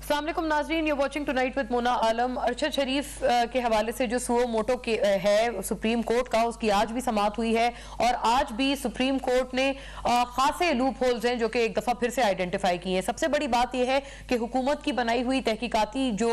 अस्सलाम वालेकुम नाज़रीन, you watching tonight with Mona Alam. Arshad Sharif के हवाले से जो सुओ मोटो के है सुप्रीम कोर्ट का, उसकी आज भी समाअत हुई है और आज भी सुप्रीम कोर्ट ने खासे लूप होल्स हैं जो कि एक दफा फिर से आइडेंटिफाई किए हैं। सबसे बड़ी बात यह है कि हुकूमत की बनाई हुई तहकीकाती जो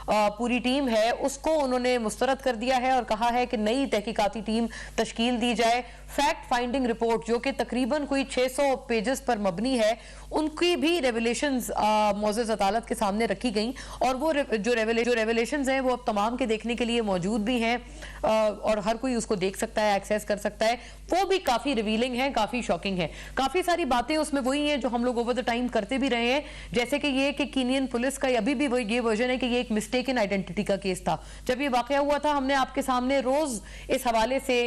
पूरी टीम है उसको उन्होंने मुस्तरद कर दिया है और कहा है कि नई तहकीकाती टीम तश्कील दी जाए। फैक्ट फाइंडिंग रिपोर्ट जो कि तकरीबन कोई 600 पेजेस पर मबनी है, उनकी भी रेवलेशंस मौजूद अदालत के सामने रखी गई और वो जो रेवलेशंस हैं वो अब तमाम के देखने के लिए मौजूद भी हैं और हर कोई उसको देख सकता है, एक्सेस कर सकता है। वो भी काफी रिवीलिंग है, काफी शॉकिंग है। काफी सारी बातें उसमें वही हैं जो हम लोग ओवर द टाइम करते भी रहे हैं, जैसे कि ये कि कीनियन पुलिस का अभी भी ये वर्जन है कि ये एक मिस्टेकन आइडेंटिटी का केस था। जब ये वाकया हुआ था हमने आपके सामने रोज इस हवाले से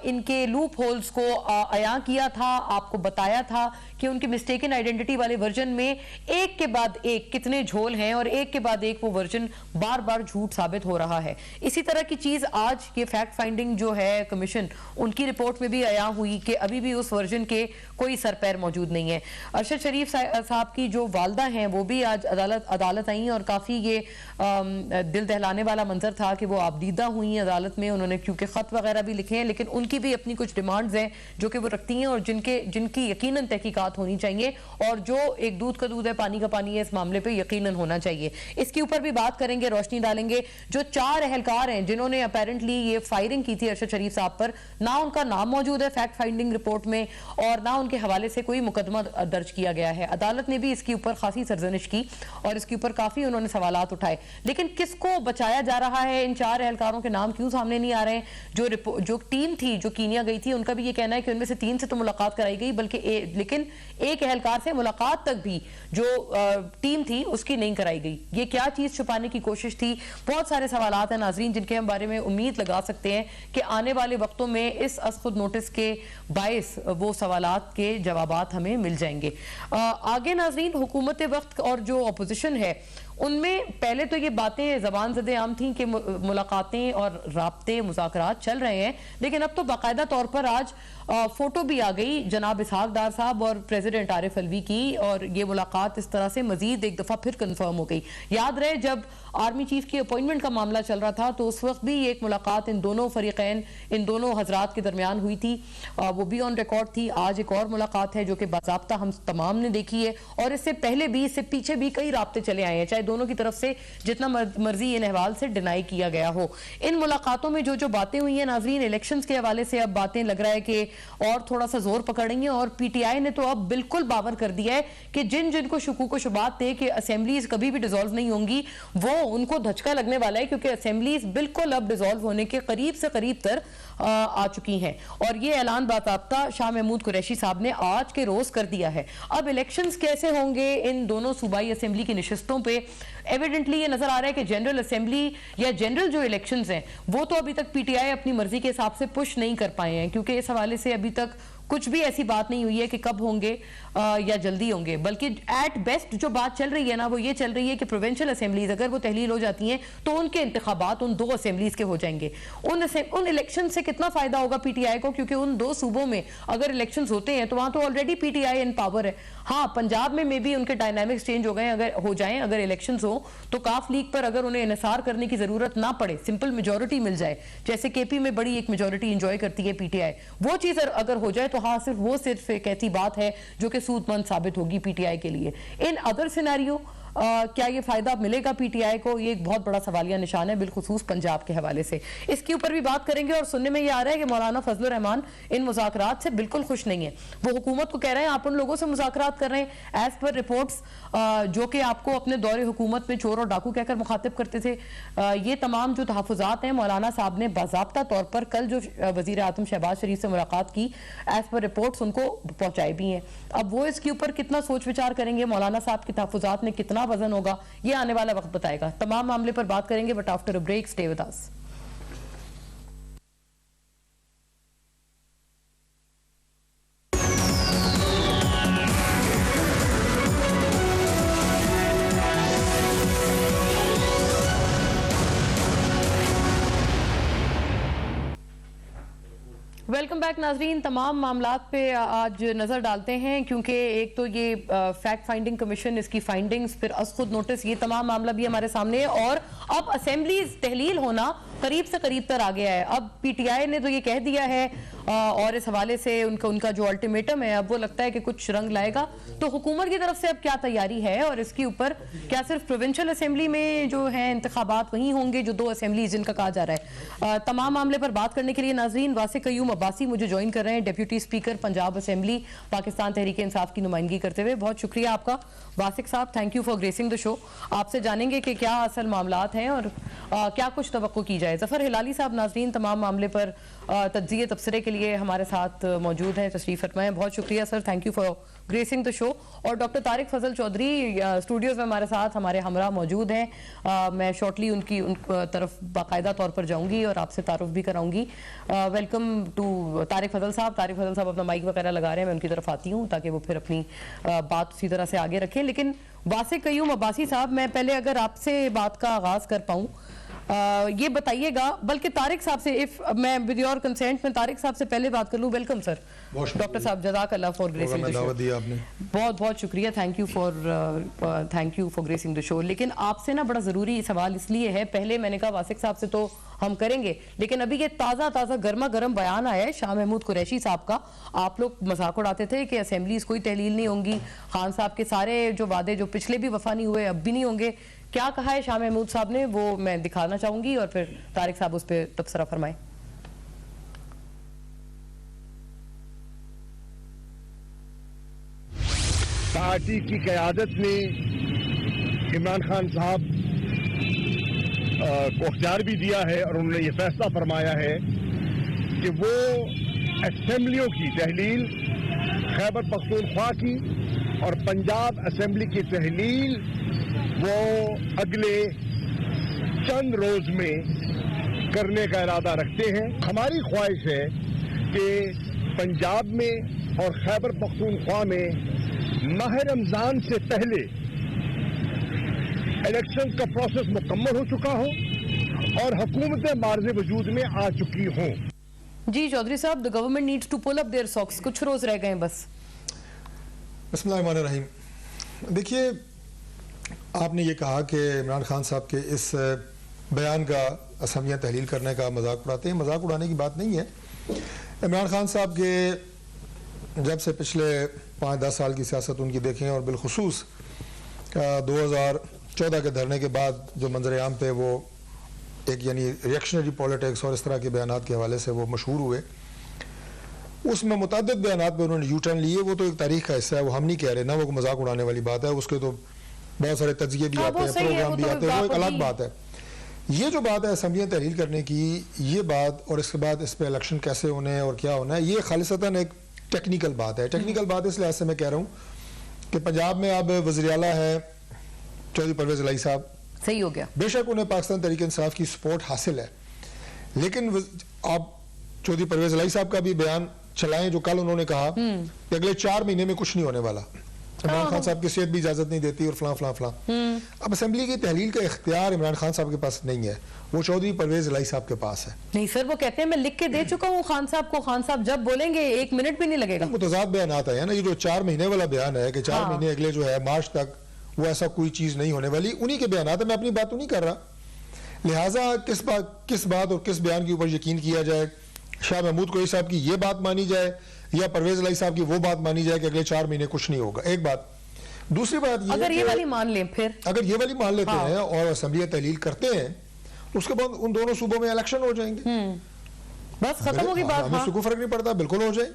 इनके लूप होल्स को अयां किया था, आपको बताया था कि उनकी मिस्टेकन आइडेंटिटी वाले वर्जन में एक के बाद एक कितने झोल हैं और एक के बाद एक वो वर्जन बार बार झूठ साबित हो रहा है। इसी तरह की चीज आज ये फैक्ट फाइंडिंग जो है कमीशन, उनकी रिपोर्ट में भी अयां हुई कि अभी भी उस वर्जन के कोई सर पैर मौजूद नहीं है। अरशद शरीफ साहब की जो वालदा हैं वो भी आज अदालत आई और काफी ये दिल दहलाने वाला मंजर था कि वो आबदीदा हुई अदालत में। उन्होंने क्योंकि खत वगैरह भी लिखे हैं, लेकिन उनकी भी अपनी कुछ डिमांड्स हैं जो कि वो रखती हैं और जिनकी यकीनन तहकीकात होनी चाहिए और जो एक दूध का दूध है पानी का पानी है इस मामले पे यकीनन होना चाहिए। इसके ऊपर भी बात करेंगे, रोशनी डालेंगे। जो 4 अहलकार हैं जिन्होंने अपेरेंटली ये फायरिंग की थी अरशद शरीफ साहब पर, ना उनका नाम मौजूद है फैक्ट फाइंडिंग रिपोर्ट में और ना उनके हवाले से कोई मुकदमा दर्ज किया गया है। अदालत ने भी इसके ऊपर खासी सरजनिश की और इसके ऊपर काफी उन्होंने सवालात उठाए, लेकिन किसको बचाया जा रहा है? इन 4 अहलकारों के नाम क्यों सामने नहीं आ रहे हैं? जो टीम थी जो कीनिया गई थी, उनका भी ये कहना है कि उनमें से 3 से तो मुलाकात कराई गई, बल्कि लेकिन एक अहलकार से मुलाकात तक भी जो टीम थी उसकी नहीं कराई गई। ये क्या चीज छुपाने की कोशिश थी? बहुत सारे सवालात हैं नाजरीन जिनके हम बारे में उम्मीद लगा सकते हैं कि आने वाले वक्तों में इस खुद नोटिस के बायस वो सवालात के जवाबात हमें मिल जाएंगे। आगे नाजरीन, हुकूमत वक्त और जो अपोजिशन है उनमें पहले तो ये बातें जबान ज़दे आम थी कि मुलाकातें और राब्ते मुज़ाकरात चल रहे हैं, लेकिन अब तो बाकायदा तौर पर आज फोटो भी आ गई जनाब इसहाक डार साहब और प्रेसिडेंट आरिफ अलवी की और ये मुलाकात इस तरह से मजीद एक दफा फिर कंफर्म हो गई। याद रहे जब आर्मी चीफ की अपॉइंटमेंट का मामला चल रहा था तो उस वक्त भी एक मुलाकात इन दोनों फरीकैन, इन दोनों हजरात के दरमियान हुई थी, वो भी ऑन रिकॉर्ड थी। आज एक और मुलाकात है जो कि बाज़ाब्ता हम तमाम ने देखी है और इससे पहले भी, इससे पीछे भी कई राब्ते चले आए हैं, चाहे दोनों की तरफ से जितना मर्जी इन अहवाल से डिनाई किया गया हो। इन मुलाकातों में जो जो बातें हुई हैं नाजरीन, इलेक्शंस के हवाले से अब बातें लग रहा है कि और थोड़ा सा जोर पकड़ेंगे और पीटीआई ने तो अब बिल्कुल बावर कर दिया है कि जिनको शुकूक शुबात थे कि असेंबलीज कभी भी डिसॉल्व नहीं होंगी, वो उनको धचका लगने वाला है क्योंकि असेंबलीज बिल्कुल अब डिसॉल्व होने के करीब से करीब तर आ चुकी हैं और ये ऐलान बाकायदा शाह महमूद कुरैशी साहब ने आज के रोज कर दिया है। अब इलेक्शंस कैसे होंगे इन दोनों सूबाई असेंबली की नशिस्तों पे, एविडेंटली ये नजर आ रहा है कि जनरल असेंबली या जनरल जो इलेक्शंस हैं वो तो अभी तक पीटीआई अपनी मर्जी के हिसाब से पुश नहीं कर पाए हैं, क्योंकि इस हवाले से अभी तक कुछ भी ऐसी बात नहीं हुई है कि कब होंगे या जल्दी होंगे, बल्कि एट बेस्ट जो बात चल रही है ना वो ये चल रही है कि प्रोविंशियल असेंबलीज अगर वो तहलील हो जाती हैं तो उनके इंतखाबात उन 2 असेंबलीज के हो जाएंगे। उन इलेक्शन से कितना फायदा होगा पीटीआई को, क्योंकि उन 2 सूबों में अगर इलेक्शंस होते हैं तो वहां तो ऑलरेडी पीटीआई इन पावर है। हाँ, पंजाब में मे भी उनके डायनामिक्स चेंज हो गए, अगर हो जाएं, अगर इलेक्शंस हो तो काफ लीग पर अगर उन्हें इनसार करने की जरूरत ना पड़े, सिंपल मेजोरिटी मिल जाए, जैसे केपी में बड़ी एक मेजोरिटी एंजॉय करती है पीटीआई, वो चीज अगर हो जाए तो हाँ सिर्फ एक ऐसी बात है जो कि सूदमंद साबित होगी पीटीआई के लिए। इन अदर सिनेरियो क्या ये फायदा मिलेगा पीटीआई को? ये एक बहुत बड़ा सवालिया निशान है, बिलखुसूस पंजाब के हवाले से। इसके ऊपर भी बात करेंगे और सुनने में ये आ रहा है कि मौलाना फजलुर रहमान इन मुज़ाकरात से बिल्कुल खुश नहीं है। वो हुकूमत को कह रहे हैं आप उन लोगों से मुज़ाकरात कर रहे हैं एज पर रिपोर्ट्स जो कि आपको अपने दौरे हुकूमत में चोर और डाकू कहकर मुखातिब करते थे। ये तमाम जो तहफ़्फ़ुज़ात हैं मौलाना साहब ने बाज़ाब्ता तौर पर कल जो वज़ीर आज़म शहबाज शरीफ से मुलाकात की एज पर रिपोर्ट्स उनको पहुंचाई भी हैं। अब वो इसके ऊपर कितना सोच विचार करेंगे, मौलाना साहब के तहफ़्फ़ुज़ात में कितना वजन होगा, ये आने वाला वक्त बताएगा। तमाम मामले पर बात करेंगे, but after a break stay with us. Welcome back नाजरीन, तमाम मामलात पे आज नजर डालते हैं क्योंकि एक तो ये फैक्ट फाइंडिंग कमीशन, इसकी फाइंडिंग्स, फिर खुद नोटिस, ये तमाम मामला भी हमारे सामने है और अब असेंबली तहलील होना करीब से करीब तर आ गया है। अब पीटीआई ने तो ये कह दिया है और इस हवाले से उनका जो अल्टीमेटम है अब वो लगता है कि कुछ रंग लाएगा। तो हुकूमत की तरफ से अब क्या तैयारी है और इसके ऊपर क्या सिर्फ प्रोविंशियल असेंबली में जो है इंतखाबात वहीं होंगे जो 2 असेंबली जिनका कहा जा रहा है। तमाम मामले पर बात करने के लिए नाजरीन वासिक कयूम अब्बासी मुझे ज्वाइन कर रहे हैं, deputy speaker Punjab assembly, Pakistan Tehreek Insaf की नुमाइंदगी करते हुए। बहुत शुक्रिया आपका वासिक साहब, thank you for gracing the show. आपसे जानेंगे कि क्या असल मामलात हैं और क्या कुछ तवक्को की जाए। जफर हिलाली साहब नाजरीन तमाम मामले पर तज्जिए तबसरे के लिए हमारे साथ मौजूद हैं, तशरीफ फरमाएं। बहुत शुक्रिया sir, thank you for gracing the show. और डॉक्टर तारिक फजल चौधरी स्टूडियोज में हमारे साथ हमारे हमरा मौजूद हैं। मैं शॉर्टली उनकी तरफ बाकायदा तौर पर जाऊंगी और आपसे तारुफ भी कराऊंगी। वेलकम टू तारिक फजल साहब। तारिक फजल साहब अपना माइक वगैरह लगा रहे हैं, मैं उनकी तरफ आती हूँ ताकि वो फिर अपनी बात उसी तरह से आगे रखें। लेकिन वासिक कयूम अब्बासी साहब, मैं पहले अगर आपसे बात का आगाज कर पाऊँ, ये बताइएगा, बल्कि तारिक साहब से, इफ मैं विद योर कंसेंट में तारिक साहब से पहले बात कर लूं। वेलकम सर डॉक्टर साहब, जज़ाकल्लाह फॉर ग्रेसिंग द शो। बहुत बहुत शुक्रिया, thank you for gracing the show. लेकिन आपसे ना बड़ा ज़रूरी सवाल इसलिए है, पहले मैंने कहा वासिक साहब से तो हम करेंगे, लेकिन अभी ये ताज़ा गर्मा गर्म बयान आया है शाह महमूद कुरैशी साहब का। आप लोग मजाक उड़ाते थे कि असेंबलीज कोई तहलील नहीं होंगी, खान साहब के सारे जो वादे जो पिछले भी वफा नहीं हुए अब भी नहीं होंगे। क्या कहा है शाह महमूद साहब ने, वो मैं दिखाना चाहूंगी और फिर तारिक साहब उस पर तबसरा फरमाएं। पार्टी की क़यादत ने इमरान खान साहब को अख्तियार भी दिया है और उन्होंने ये फैसला फरमाया है कि वो असेंबलियों की तहलील, खैबर पख्तूनख्वा की और पंजाब असेंबली की तहलील वो अगले चंद रोज में करने का इरादा रखते हैं। हमारी ख्वाहिश है कि पंजाब में और खैबर पख्तूनख्वा में माह रमजान से पहले इलेक्शन का प्रोसेस मुकम्मल हो चुका हो और हुकूमतें मार्ज़े वजूद में आ चुकी हों। जी चौधरी साहब, the government needs to pull up their socks, कुछ रोज रह गए बस। बिस्मिल्लाहिर्रहमानिर्रहीम। देखिए, आपने ये कहा कि इमरान खान साहब के इस बयान का असमिया तहलील करने का मजाक उड़ाते हैं। मजाक उड़ाने की बात नहीं है। इमरान खान साहब के जब से पिछले 5-10 साल की सियासत उनकी देखें और बिलखुसूस 2014 के धरने के बाद जो मंजर आम पे वो एक यानी रिएक्शनरी पॉलिटिक्स और इस तरह के बयानात के हवाले से वो मशहूर हुए, उसमें मुतअद्दिद बयानात पे उन्होंने यू टर्न लिए। वो तो एक तारीख का हिस्सा है, वो हम नहीं कह रहे ना, वो मजाक उड़ाने वाली बात है। उसके तो बहुत सारे तज्जिए भी आते हैं, प्रोग्राम भी आते हैं, वो एक अलग बात है। ये जो बात है असम्बलियाँ तहलील करने की, ये बात और इसके बाद इस पर इलेक्शन कैसे होने और क्या होना है, ये खालिसतन एक टेक्निकल बात है। टेक्निकल बात इस लिहाज से मैं कह रहा हूँ कि पंजाब में अब वज़ीर आला है चौधरी परवेज़ इलाही साहब, सही हो गया। बेशक उन्हें पाकिस्तान तहरीक इंसाफ की सपोर्ट हासिल है, लेकिन आप चौधरी परवेज़ इलाही साहब का भी बयान चलाएं जो कल उन्होंने कहा कि अगले 4 महीने में कुछ नहीं होने वाला, इमरान खान साहब की सेहत भी इजाजत नहीं देती और फलां। अब असेंबली की तहलील का इख्तियार इमरान खान साहब के पास नहीं है, वो चौधरी परवेज़ इलाही साहब के पास है। नहीं सर, वो कहते हैं मैं लिख के दे चुका हूँ खान साहब को, खान साहब जब बोलेंगे 1 मिनट भी नहीं लगेगा। मुतज़ाद बयान आता है ना, ये जो 4 महीने वाला बयान है कि 4 महीने अगले जो है मार्च तक वो ऐसा कोई चीज नहीं होने वाली, उन्हीं के बयान है। मैं अपनी बात तो नहीं कर रहा। लिहाजा किस बात और किस बयान के ऊपर यकीन किया जाए, शाह महमूद कुरैशी साहब की ये बात मानी जाए या परवेज़ इलाही साहब की वो बात मानी जाए कि अगले 4 महीने कुछ नहीं होगा, एक बात। दूसरी बात ये, अगर ये वाली मान लें, फिर अगर ये वाली मान लेते हैं और असेंबली तहलील करते हैं तो उसके बाद उन दोनों सूबों में इलेक्शन हो जाएंगे, बस खत्म होगी बात। हमें कोई फर्क नहीं पड़ता, बिल्कुल हो जाए।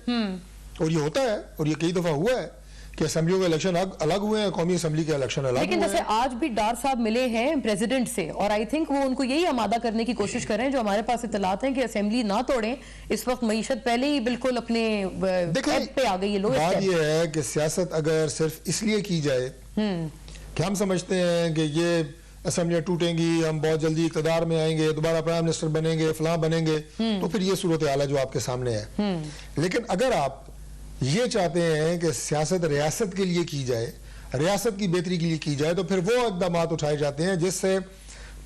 और ये होता है और ये कई दफा हुआ है कि असेंबलियों के इलेक्शन अलग हुए हैं, कौमी असेंबली के इलेक्शन अलग। लेकिन जैसे आज भी डार साहब मिले हैं प्रेसिडेंट से और आई थिंक वो उनको यही आमादा करने की कोशिश कर रहे हैं, जो हमारे पास इत्तलात हैं कि असेंबली ना तोड़ें। इस वक्त मईशत पहले ही बिल्कुल अपने पे आ गई है। बात ये है कि सियासत अगर सिर्फ इसलिए की जाए कि हम समझते हैं कि ये असेंबलियां टूटेंगी, हम बहुत जल्दी इक़्तिदार में आएंगे, दोबारा प्राइम मिनिस्टर बनेंगे, फलां बनेंगे, तो फिर ये सूरत हाल है जो आपके सामने है। लेकिन अगर आप ये चाहते हैं कि सियासत रियासत के लिए की जाए, रियासत की बेहतरी के लिए की जाए, तो फिर वो इक़दाम उठाए जाते हैं जिससे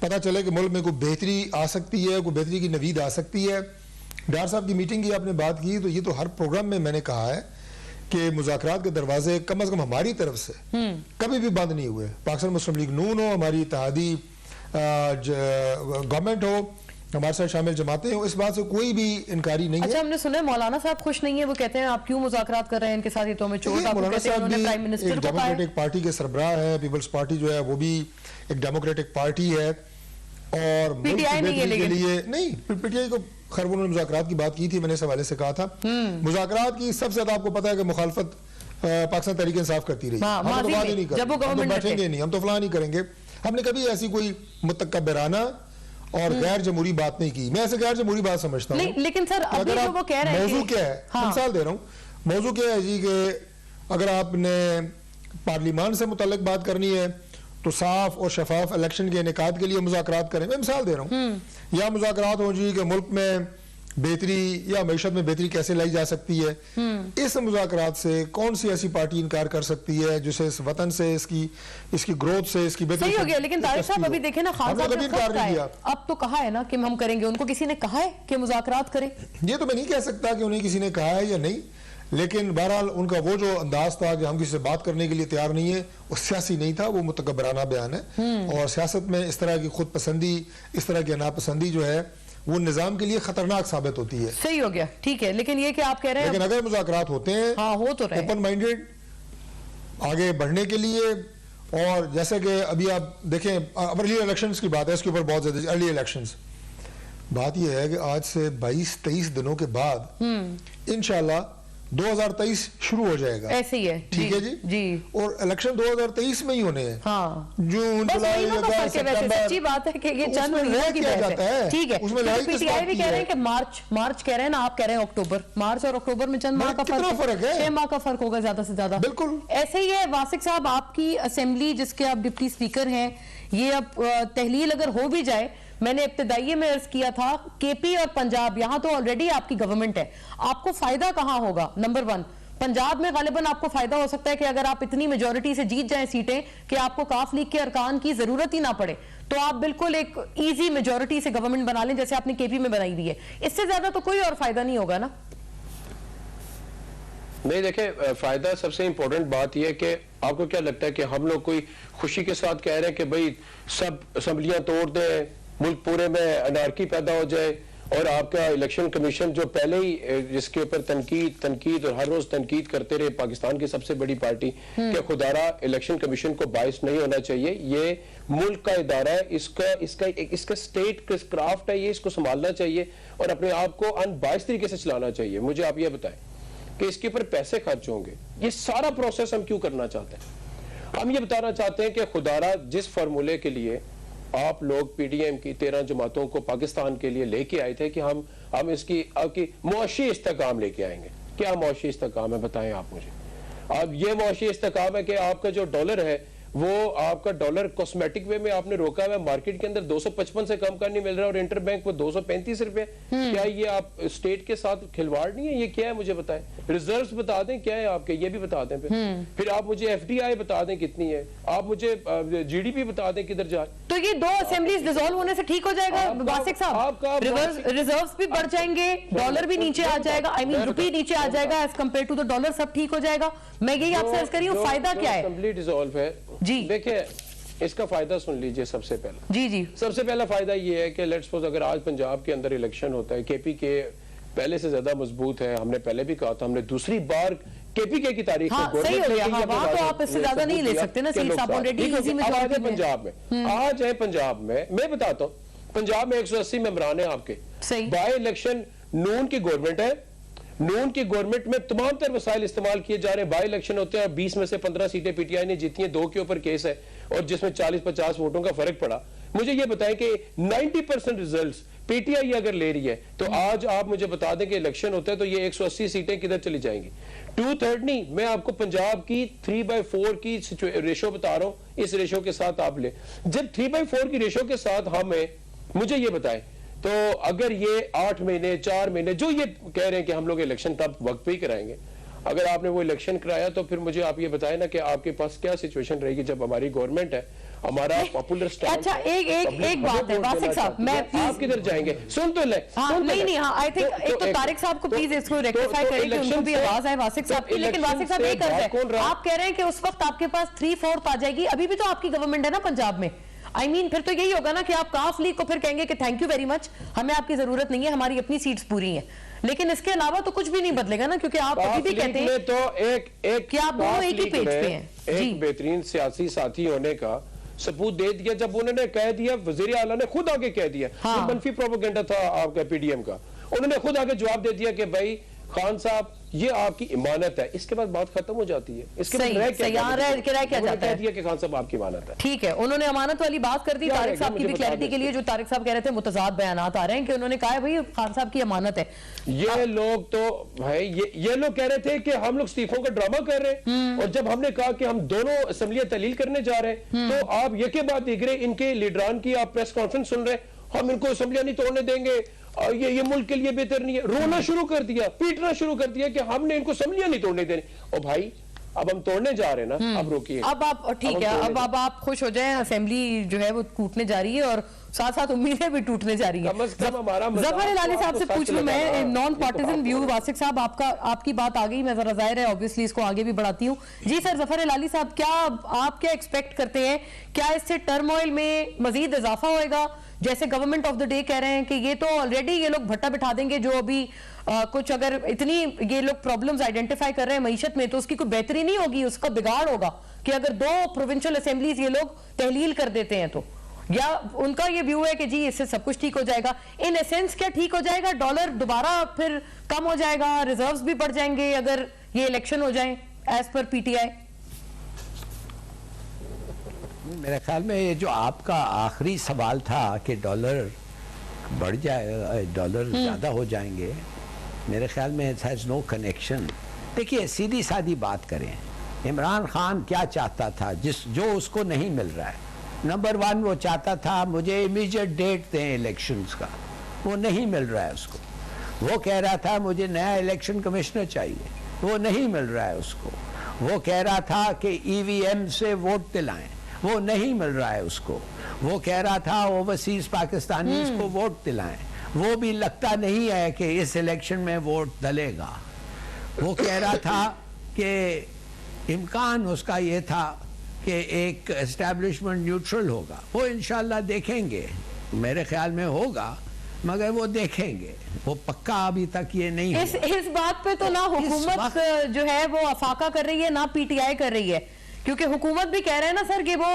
पता चले कि मुल्क में कोई बेहतरी आ सकती है, कोई बेहतरी की नवीद आ सकती है डार साहब की मीटिंग की आपने बात की, तो ये तो हर प्रोग्राम में मैंने कहा है कि मुज़ाकरात के दरवाजे कम से कम हमारी तरफ से कभी भी बंद नहीं हुए। पाकिस्तान मुस्लिम लीग नून हो, हमारी इत्तेहादी गवर्नमेंट हो, हमारे साथ शामिल जमातें हो, इस बात से कोई भी इनकारी नहीं अच्छा, है। हमने सुना है मौलाना साहब खुश नहीं है, वो कहते हैं आप क्यों मुज़ाकरात कर रहे हैं इनके साथ, ये तो हमें चोट। आप मौलाना कहते हैं साहब उन्होंने भी प्राइम मिनिस्टर एक को कहा है। डेमोक्रेटिक पार्टी के सरबराह है, पीपल्स पार्टी जो है वो भी एक डेमोक्रेटिक पार्टी है, और मुल्क की PTI नहीं है बेहतरी के लेकिन। लिए नहीं, पीटीआई को खैर उन्होंने मुज़ाकरात की बात की थी, मैंने इस हवाले से कहा था मुज़ाकरात की सबसे ज्यादा आपको पता है कि मुखालफत पाकिस्तान तहरीक इंसाफ करती रही। हाँ, हम तो माज़ी बात ही में, नहीं जब वो करेंगे, हम तो गवर्नमेंट में बैठेंगे थे। नहीं, हम तो फलां नहीं करेंगे। हमने कभी ऐसी कोई मुतकब्बिराना और गैर जमहूरी बात नहीं की। मैं ऐसे गैर जमहूरी बात समझता हूँ। नहीं, लेकिन सर कि अभी अगर जो आप वो कह रहे हैं मौजू कि- क्या है, हाँ। मिसाल दे रहा हूँ, मौजू क्या है जी कि अगर आपने पार्लियामान से मुताल्लिक बात करनी है तो साफ और शफाफ इलेक्शन के इनेकाद के लिए मुज़ाकरात करें। मैं मिसाल दे रहा हूँ, या मुज़ाकरात हो जी कि मुल्क में बेहतरी या मईशत में बेहतरी कैसे लाई जा सकती है। इस मुज़ाकरात से कौन सी ऐसी पार्टी इनकार कर सकती है जिसे इस वतन से, इसकी ग्रोथ से, इसकी बेहतरी सही से हो गया। लेकिन तारिक साहब अभी देखे ना, खान हमने साहब कभी ने इनकार खुद नहीं कहा किया। है, अब तो कहा है ना कि हम करेंगे, उनको किसी ने कहा है कि मुज़ाकरात करें? ये तो मैं नहीं कह सकता कि उन्हें किसी ने कहा है या नहीं, लेकिन बहरहाल उनका वो जो अंदाज था कि हम किसी से बात करने के लिए तैयार नहीं है, वो सियासी नहीं था, वो मुतकब्बराना बयान है। और सियासत में इस तरह की खुद पसंदी, इस तरह की नापसंदी जो है वो निजाम के लिए खतरनाक साबित होती है। सही हो गया, ठीक है। लेकिन ये कि आप कह रहे हैं, लेकिन अगर मुज़ाकरात होते हैं, हाँ हो तो रहे, ओपन माइंडेड आगे बढ़ने के लिए, और जैसे कि अभी आप देखें अब अर्ली इलेक्शंस की बात है, इसके ऊपर बहुत ज्यादा अर्ली इलेक्शंस, बात यह है कि आज से 22-23 दिनों के बाद इंशाल्लाह 2023 शुरू हो जाएगा। ऐसे ही है। ठीक है जी जी। और इलेक्शन 2023 में ही होने हैं। हाँ, जून, बस जुलाई, महीनों का अगस्त, फर्क है। वैसे सितंबर। सच्ची बात है कि ये तो चंद उसमें महीनों रह की क्या बहस जाता है। है? ठीक है, उसमें लड़ाई किस पीटीआई बात भी की कह रहे है? हैं कि मार्च कह रहे हैं ना, आप कह रहे हैं अक्टूबर। मार्च और अक्टूबर में चंद माह का कितना फर्क है? 6 माह का फर्क होगा ज्यादा से ज्यादा। बिल्कुल ऐसे ही है। वासिक साहब, आपकी असेंबली जिसके आप डिप्टी स्पीकर हैं, ये अब तहलील अगर हो भी जाए, मैंने इब्तिदाई में अर्ज किया था, केपी और पंजाब, यहां तो ऑलरेडी आपकी गवर्नमेंट है, आपको फायदा कहां होगा? नंबर 1, पंजाब में गालिबन आपको फायदा हो सकता है कि अगर आप इतनी मेजोरिटी से जीत जाएं सीटें कि आपको काफ लीग के अरकान की जरूरत ही ना पड़े, तो आप बिल्कुल एक इजी मेजोरिटी से गवर्नमेंट बना लें जैसे आपने केपी में बनाई हुई है। इससे ज्यादा तो कोई और फायदा नहीं होगा ना? नहीं, देखें, फायदा सबसे इंपॉर्टेंट बात यह है कि आपको क्या लगता है कि हम लोग कोई खुशी के साथ कह रहे हैं कि भाई सब असम्बलियां तोड़ दें, मुल्क पूरे में अनारकी पैदा हो जाए, और आपका इलेक्शन कमीशन जो पहले ही जिसके ऊपर तनकीद और हर रोज तनकीद करते रहे पाकिस्तान की सबसे बड़ी पार्टी, कि खुदारा इलेक्शन कमीशन को बाइस नहीं होना चाहिए, ये मुल्क का इदारा है, इसका स्टेट क्राफ्ट है, ये इसको संभालना चाहिए और अपने आप को अनबाइस तरीके से चलाना चाहिए। मुझे आप ये बताएं कि इसके ऊपर पैसे खर्च होंगे, ये सारा प्रोसेस हम क्यों करना चाहते हैं? हम ये बताना चाहते हैं कि खुदारा जिस फार्मूले के लिए आप लोग पीडीएम की 13 जमातों को पाकिस्तान के लिए लेके आए थे कि हम इसकी आपकी मुआशी इस्तेकाम लेके आएंगे, क्या मुआशी इस्तेकाम है बताएं आप मुझे। अब ये मुआशी इस्तेकाम है कि आपका जो डॉलर है वो आपका डॉलर कॉस्मेटिक वे में आपने रोका हुआ, मार्केट के अंदर 255 से कम का नहीं मिल रहा और इंटर बैंक में 235 रुपए। क्या ये आप स्टेट के साथ खिलवाड़ नहीं है? ये क्या है मुझे बताएं। रिजर्व्स बता दें क्या है आपके, ये भी बता दें। फिर आप मुझे एफडीआई बता दें कितनी है, आप मुझे जीडीपी बता दें किधर जाए। तो ये 2 असेंबलीज डिसॉल्व होने से ठीक हो जाएगा वासिक साहब? रिजर्व्स भी बढ़ जाएंगे, डॉलर भी नीचे आ जाएगा, आई मीन रुपये नीचे आ जाएगा as compare to the dollar, सब ठीक हो जाएगा। मैं यही आपसे अर्ज कर रही हूँ, फायदा क्या है? असेंबली डिसॉल्व है जी, देखिए इसका फायदा सुन लीजिए। सबसे पहला फायदा ये है कि लेट्स सपोज अगर आज पंजाब के अंदर इलेक्शन होता है, केपी के पहले से ज्यादा मजबूत है, हमने पहले भी कहा था, हमने दूसरी बार केपीके की तारीख हाँ, सही हो गया। हाँ, वहाँ तो आप इससे ज्यादा नहीं ले सकते ना, सीट्स आप ऑलरेडी इजी में पंजाब में आज है। पंजाब में मैं बताता हूँ, पंजाब में 180 मेंबरान है आपके। बाय इलेक्शन नून की गवर्नमेंट है, नून की गवर्नमेंट में तमाम तर वसाइल इस्तेमाल किए जा रहे हैं। बाई इलेक्शन होते हैं, 20 में से 15 सीटें पीटीआई ने जीती हैं, 2 के ऊपर केस है और जिसमें 40-50 वोटों का फर्क पड़ा। मुझे ये बताएं कि 90% रिजल्ट्स पीटीआई अगर ले रही है तो आज आप मुझे बता दें कि इलेक्शन होता है तो ये 180 सीटें किधर चली जाएंगी? 2/3 नहीं, मैं आपको पंजाब की 3/4 की रेशो बता रहा हूं। इस रेशो के साथ आप ले, जब 3/4 की रेशो के साथ हमें, मुझे ये बताएं तो अगर ये 8 महीने 4 महीने जो ये कह रहे हैं कि हम लोग इलेक्शन तब वक्त पे ही कराएंगे, अगर आपने वो इलेक्शन कराया तो फिर मुझे आप ये बताएं ना कि आपके पास क्या सिचुएशन रहेगी जब हमारी गवर्नमेंट है, हमारा पॉपुलर स्टैंड। अच्छा, एक बात है वासिक साहब, मैं आप किधर जाएंगे? सुन तो ले। नहीं, आई थिंक एक तो तारिक साहब को प्लीज इसको रेक्टिफाई करें कि उनको भी आवाज है वासिक साहब की। लेकिन वासिक साहब एक अर्ज है, आप कह रहे हैं कि उस वक्त आपके पास 3/4 आ जाएगी, अभी भी तो आपकी गवर्नमेंट है ना पंजाब में। I mean, फिर तो यही होगा ना कि आप काफ लीग को फिर कहेंगे कि थैंक यू वेरी मच, हमें आपकी जरूरत नहीं है, हमारी अपनी सीट्स पूरी हैं। लेकिन इसके अलावा तो कुछ भी नहीं बदलेगा ना, क्योंकि आप अभी भी कहते हैं तो एक कि आप दोनों एक ही पेज पे हैं। एक बेहतरीन सियासी साथी होने का सबूत दे दिया जब उन्होंने कह दिया, वजीर आला ने खुद आगे कह दिया। हाँ। मनफी प्रोपेगेंडा था आपका पीडीएम का, उन्होंने खुद आगे जवाब दे दिया कि भाई खान साहब ये आपकी इमानत है। इसके बाद बात खत्म हो जाती है। इसके बाद रह क्या जाता है कि खान साहब आपकी इमानत है। ठीक है, उन्होंने अमानत वाली बात कर दी। तारिक साहब की भी क्लैरिटी के लिए, जो तारिक साहब कह रहे थे मुतजाद बयानात आ रहे हैं कि उन्होंने कहा है भाई खान साहब की अमानत है। ये लोग तो भाई ये लोग कह रहे थे कि हम लोग इस्तीफों का ड्रामा कर रहे हैं, और जब हमने कहा कि हम दोनों असेंबलियां तहलील करने जा रहे हैं तो आप ये के बाद देख रहे इनके लीडरान की आप प्रेस कॉन्फ्रेंस सुन रहे, हम इनको असेंबलियां नहीं तोड़ने देंगे, ये मुल्क के लिए बेहतर नहीं है। रोना शुरू कर दिया, पीटना शुरू कर दिया कि हमने इनको असेंबलियां नहीं तोड़ने देनी। और भाई अब हम तोड़ने जा रहे हैं ना, अब रोकिए। अब आप ठीक है, अब आप खुश हो जाएं, असेंबली जो है वो टूटने जा रही है और साथ साथ उम्मीदें भी टूटने जा रही है। जफर इलाली साहब से पूछ लूं मैं, नॉन पार्टिजन व्यू। वासिक साहब आपकी बात आ गई, मैं जरा जाहिर है ऑब्वियसली इसको आगे भी बढ़ाती हूँ। जी सर, जफर इलाली साहब, आप क्या एक्सपेक्ट करते हैं? क्या इससे टर्मोइल में मजीद इजाफा होएगा? जैसे गवर्नमेंट ऑफ द डे कह रहे हैं कि ये तो ऑलरेडी ये लोग भट्टा बिठा देंगे, जो अभी कुछ अगर इतनी ये लोग प्रॉब्लम्स आइडेंटिफाई कर रहे हैं मईशत में, तो उसकी कोई बेहतरी नहीं होगी, उसका बिगाड़ होगा कि अगर 2 प्रोविंशियल असेंबलीज ये लोग तहलील कर देते हैं तो। या उनका ये व्यू है कि जी इससे सब कुछ ठीक हो जाएगा? इन एसेंस क्या ठीक हो जाएगा? डॉलर दोबारा फिर कम हो जाएगा, रिजर्व्स भी बढ़ जाएंगे अगर ये इलेक्शन हो जाए एज पर पीटीआई? मेरे ख्याल में ये जो आपका आखिरी सवाल था कि डॉलर बढ़ जाए, डॉलर ज़्यादा हो जाएंगे, मेरे ख्याल में इट हैज़ नो कनेक्शन। देखिए सीधी सादी बात करें, इमरान खान क्या चाहता था जो उसको नहीं मिल रहा है? नंबर 1 वो चाहता था मुझे इमीडिएट डेट दें इलेक्शंस का, वो नहीं मिल रहा है उसको। वो कह रहा था मुझे नया इलेक्शन कमिश्नर चाहिए, वो नहीं मिल रहा है उसको। वो कह रहा था कि ईवीएम से वोट दिलाएं, वो नहीं मिल रहा है उसको। वो कह रहा था ओवरसीज पाकिस्तानी को वोट दिलाएं, वो भी लगता नहीं है कि इस इलेक्शन में वोट डलेगा। वो कह रहा था कि इम्कान उसका ये था कि एक एस्टैब्लिशमेंट न्यूट्रल होगा, वो इंशाल्लाह देखेंगे, मेरे ख्याल में होगा, मगर वो देखेंगे, वो पक्का अभी तक ये नहीं इस बात पे तो ना हुकूमत जो है वो अफाका कर रही है ना पीटीआई कर रही है, क्योंकि हुकूमत भी कह रहे हैं ना सर कि वो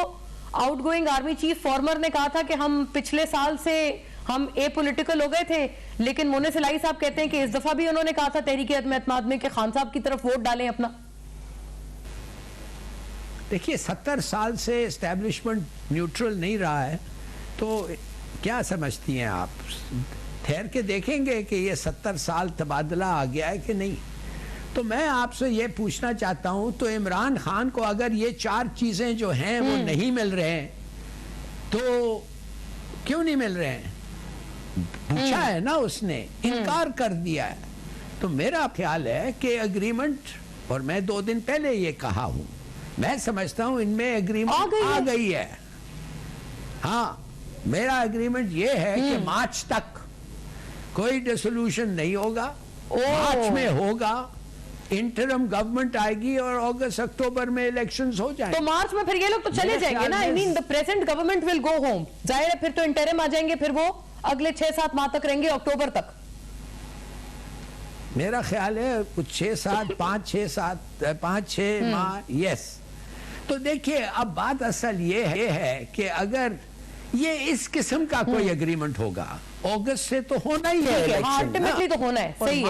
आउटगोइंग आर्मी चीफ फॉर्मर ने कहा था कि हम पिछले साल से हम एपॉलिटिकल हो गए थे, लेकिन मोने सिलाई साहब कहते हैं कि इस दफा भी उन्होंने कहा था तहरीक अदम में कि खान साहब की तरफ वोट डालें अपना। देखिए 70 साल से एस्टैब्लिशमेंट न्यूट्रल नहीं रहा है, तो क्या समझती हैं आप? ठहर के देखेंगे कि ये 70 साल तबादला आ गया है कि नहीं। तो मैं आपसे ये पूछना चाहता हूं, तो इमरान खान को अगर ये 4 चीजें जो हैं वो नहीं मिल रहे हैं, तो क्यों नहीं मिल रहे हैं? पूछा है ना उसने, इनकार कर दिया है। तो मेरा ख्याल है कि एग्रीमेंट, और मैं 2 दिन पहले ये कहा हूं, मैं समझता हूं इनमें एग्रीमेंट आ गई है। हाँ, मेरा एग्रीमेंट ये है कि मार्च तक कोई डिसोल्यूशन नहीं होगा, मार्च में होगा, इंटरम गवर्नमेंट आएगी और अगस्त अक्टूबर में इलेक्शंस हो जाएंगे। तो मार्च में फिर ये लोग तो चले जाएंगे ना, I mean the present government will go home. जाहिर है फिर तो इंटरम आ जाएंगे, फिर वो अगले 6-7 माह तक रहेंगे, अक्टूबर तक। मेरा ख्याल है कुछ 6-7 5-6 माह, यस। तो देखिए अब बात असल ये है कि अगर ये इस किस्म का कोई एग्रीमेंट होगा, अगस्त से तो होना ही है इलेक्शन, अल्टीमेटली तो होना है, सही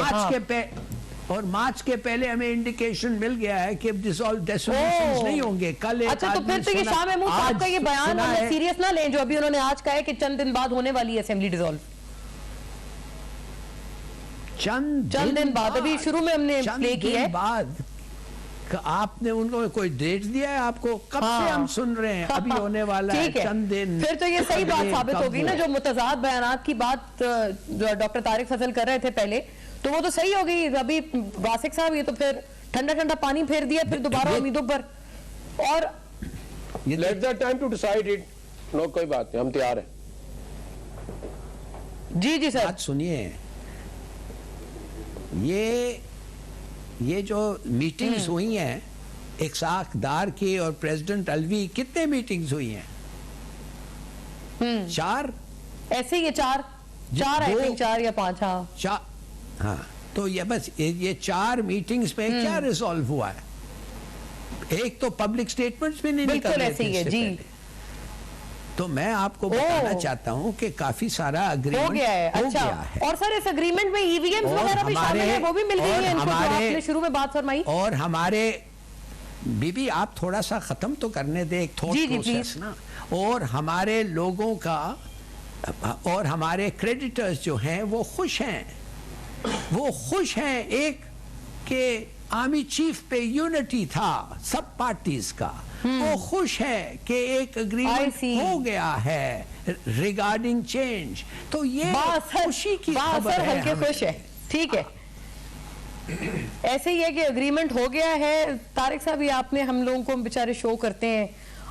है। और मार्च के पहले हमें इंडिकेशन मिल गया है कि डिसोल्यूशंस नहीं होंगे। कल अच्छा, तो फिर तो ये शाह महमूद साहब का ये बयान हमें सीरियस ना लें, जो अभी उन्होंने आज कहा है कि चंद दिन बाद होने वाली है असेंबली डिसॉल्व। चंद दिन बाद, अभी शुरू में हमने प्ले किया है बाद। आपने उनको कोई डेट दिया है आपको? कब से हम सुन रहे हैं अभी होने वाला है चंद दिन। फिर तो ये सही बात साबित होगी ना, जो मुतजाद बयानात की बात डॉक्टर तारिक फजल कर रहे थे पहले, तो वो तो सही हो गई। अभी वासिक साहब ये तो फिर ठंडा ठंडा पानी फेर दिया फिर दोबारा उम्मीदों पर। और let the time to decide it. No कोई बात नहीं, हम तैयार हैं। जी जी सर। बात सुनिए, ये जो मीटिंग्स हुई हैं इस्हाक डार की और प्रेसिडेंट अलवी, कितने मीटिंग्स हुई हैं? 4 ऐसे ही है, 4 आई थिंक 4 या 5। हाँ हाँ, तो ये बस ये 4 मीटिंग्स में क्या रिजॉल्व हुआ है? एक तो पब्लिक स्टेटमेंट्स भी नहीं निकल बिल्कुल रहे ऐसे ही थे है इससे जी। पहले। तो मैं आपको बताना चाहता हूं कि काफी सारा अग्रीमेंट हो गया है। अच्छा, और सर इस अग्रीमेंट में ईवीएम वगैरह भी शामिल है, वो भी मिल गई है इनको, जो आपने शुरू में बात फरमाई। और हमारे बीबी, आप थोड़ा सा खत्म तो करने दे एक थॉट प्रोसेस ना। और हमारे लोगों का और हमारे क्रेडिटर्स जो हैं वो खुश हैं, एक के आर्मी चीफ पे यूनिटी था सब पार्टीज का, वो खुश है कि एक एग्रीमेंट हो गया है रिगार्डिंग चेंज। तो ये खुशी की खबर है, हल्के खुश है। ठीक है, ऐसे ही है कि एग्रीमेंट हो गया है। तारिक साहब, ये आपने हम लोगों को बेचारे शो करते हैं,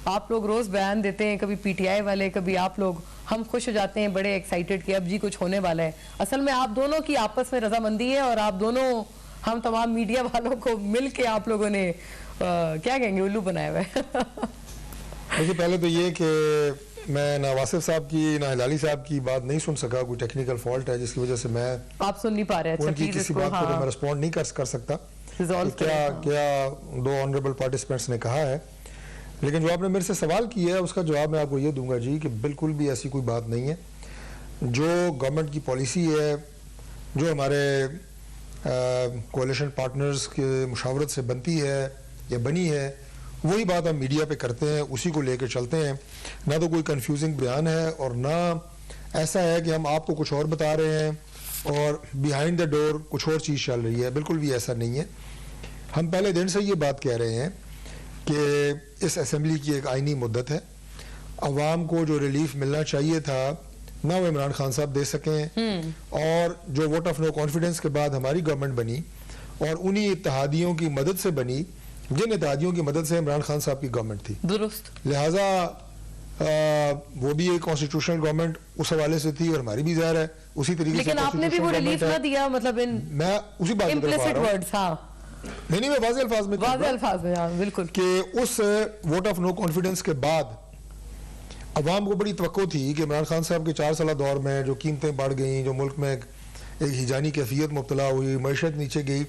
आप लोग रोज बयान देते हैं, कभी पीटीआई वाले कभी आप लोग, हम खुश हो जाते हैं बड़े एक्साइटेड कि अब जी कुछ होने वाला है। असल में आप दोनों की आपस में रजामंदी है और आप दोनों, हम तमाम मीडिया वालों को मिल के आप लोगों ने क्या कहेंगे उल्लू बनाया हुआ है। देखिए, पहले तो ये कि मैं ना वासिफ साहब की ना हिलाली साहब की बात नहीं सुन सका, कोई टेक्निकल फॉल्ट है जिसकी वजह से मैं आप सुन नहीं पा रहे। अच्छा, उनकी किसी बात को मैं रिस्पॉन्ड नहीं कर सकता क्या दो ऑनरेबल पार्टिसिपेंट्स ने कहा है। लेकिन जो आपने मेरे से सवाल किया है उसका जवाब मैं आपको ये दूंगा जी कि बिल्कुल भी ऐसी कोई बात नहीं है। जो गवर्नमेंट की पॉलिसी है, जो हमारे कोalition पार्टनर्स के मुशावरत से बनती है या बनी है, वही बात हम मीडिया पे करते हैं, उसी को लेकर चलते हैं। ना तो कोई कंफ्यूजिंग बयान है और ना ऐसा है कि हम आपको कुछ और बता रहे हैं और बिहाइंड द डोर कुछ और चीज़ चल रही है, बिल्कुल भी ऐसा नहीं है। हम पहले दिन से ये बात कह रहे हैं कि इस असेंबली की एक आइनी मुद्दत है, अवाम को जो रिलीफ मिलना चाहिए था ना वो इमरान खान साहब दे सकें, और जो वोट ऑफ नो कॉन्फिडेंस के बाद हमारी गवर्नमेंट बनी और उन्हीं इत्तेहादियों की मदद से बनी जिन इत्तेहादियों की मदद से इमरान खान साहब की गवर्नमेंट थी। दुरुस्त। लिहाजा वो भी एक कॉन्स्टिट्यूशनल गवर्नमेंट उस हवाले से थी और हमारी भी ज़ाहिर है उसी तरीके से। लेकिन आपने भी वो रिलीफ ना दिया, मतलब इन मैं उसी बात की तरफ आ रहा हूं। नहीं, मैं वाज़ेह अल्फाज में बिल्कुल कि उस वोट ऑफ नो कॉन्फिडेंस के बाद अवाम को बड़ी तवक्को थी कि इमरान खान साहब के 4 साल दौर में जो कीमतें बढ़ गई, जो मुल्क में एक हिजानी कैफियत मुब्तला हुई, मैशत नीचे गई,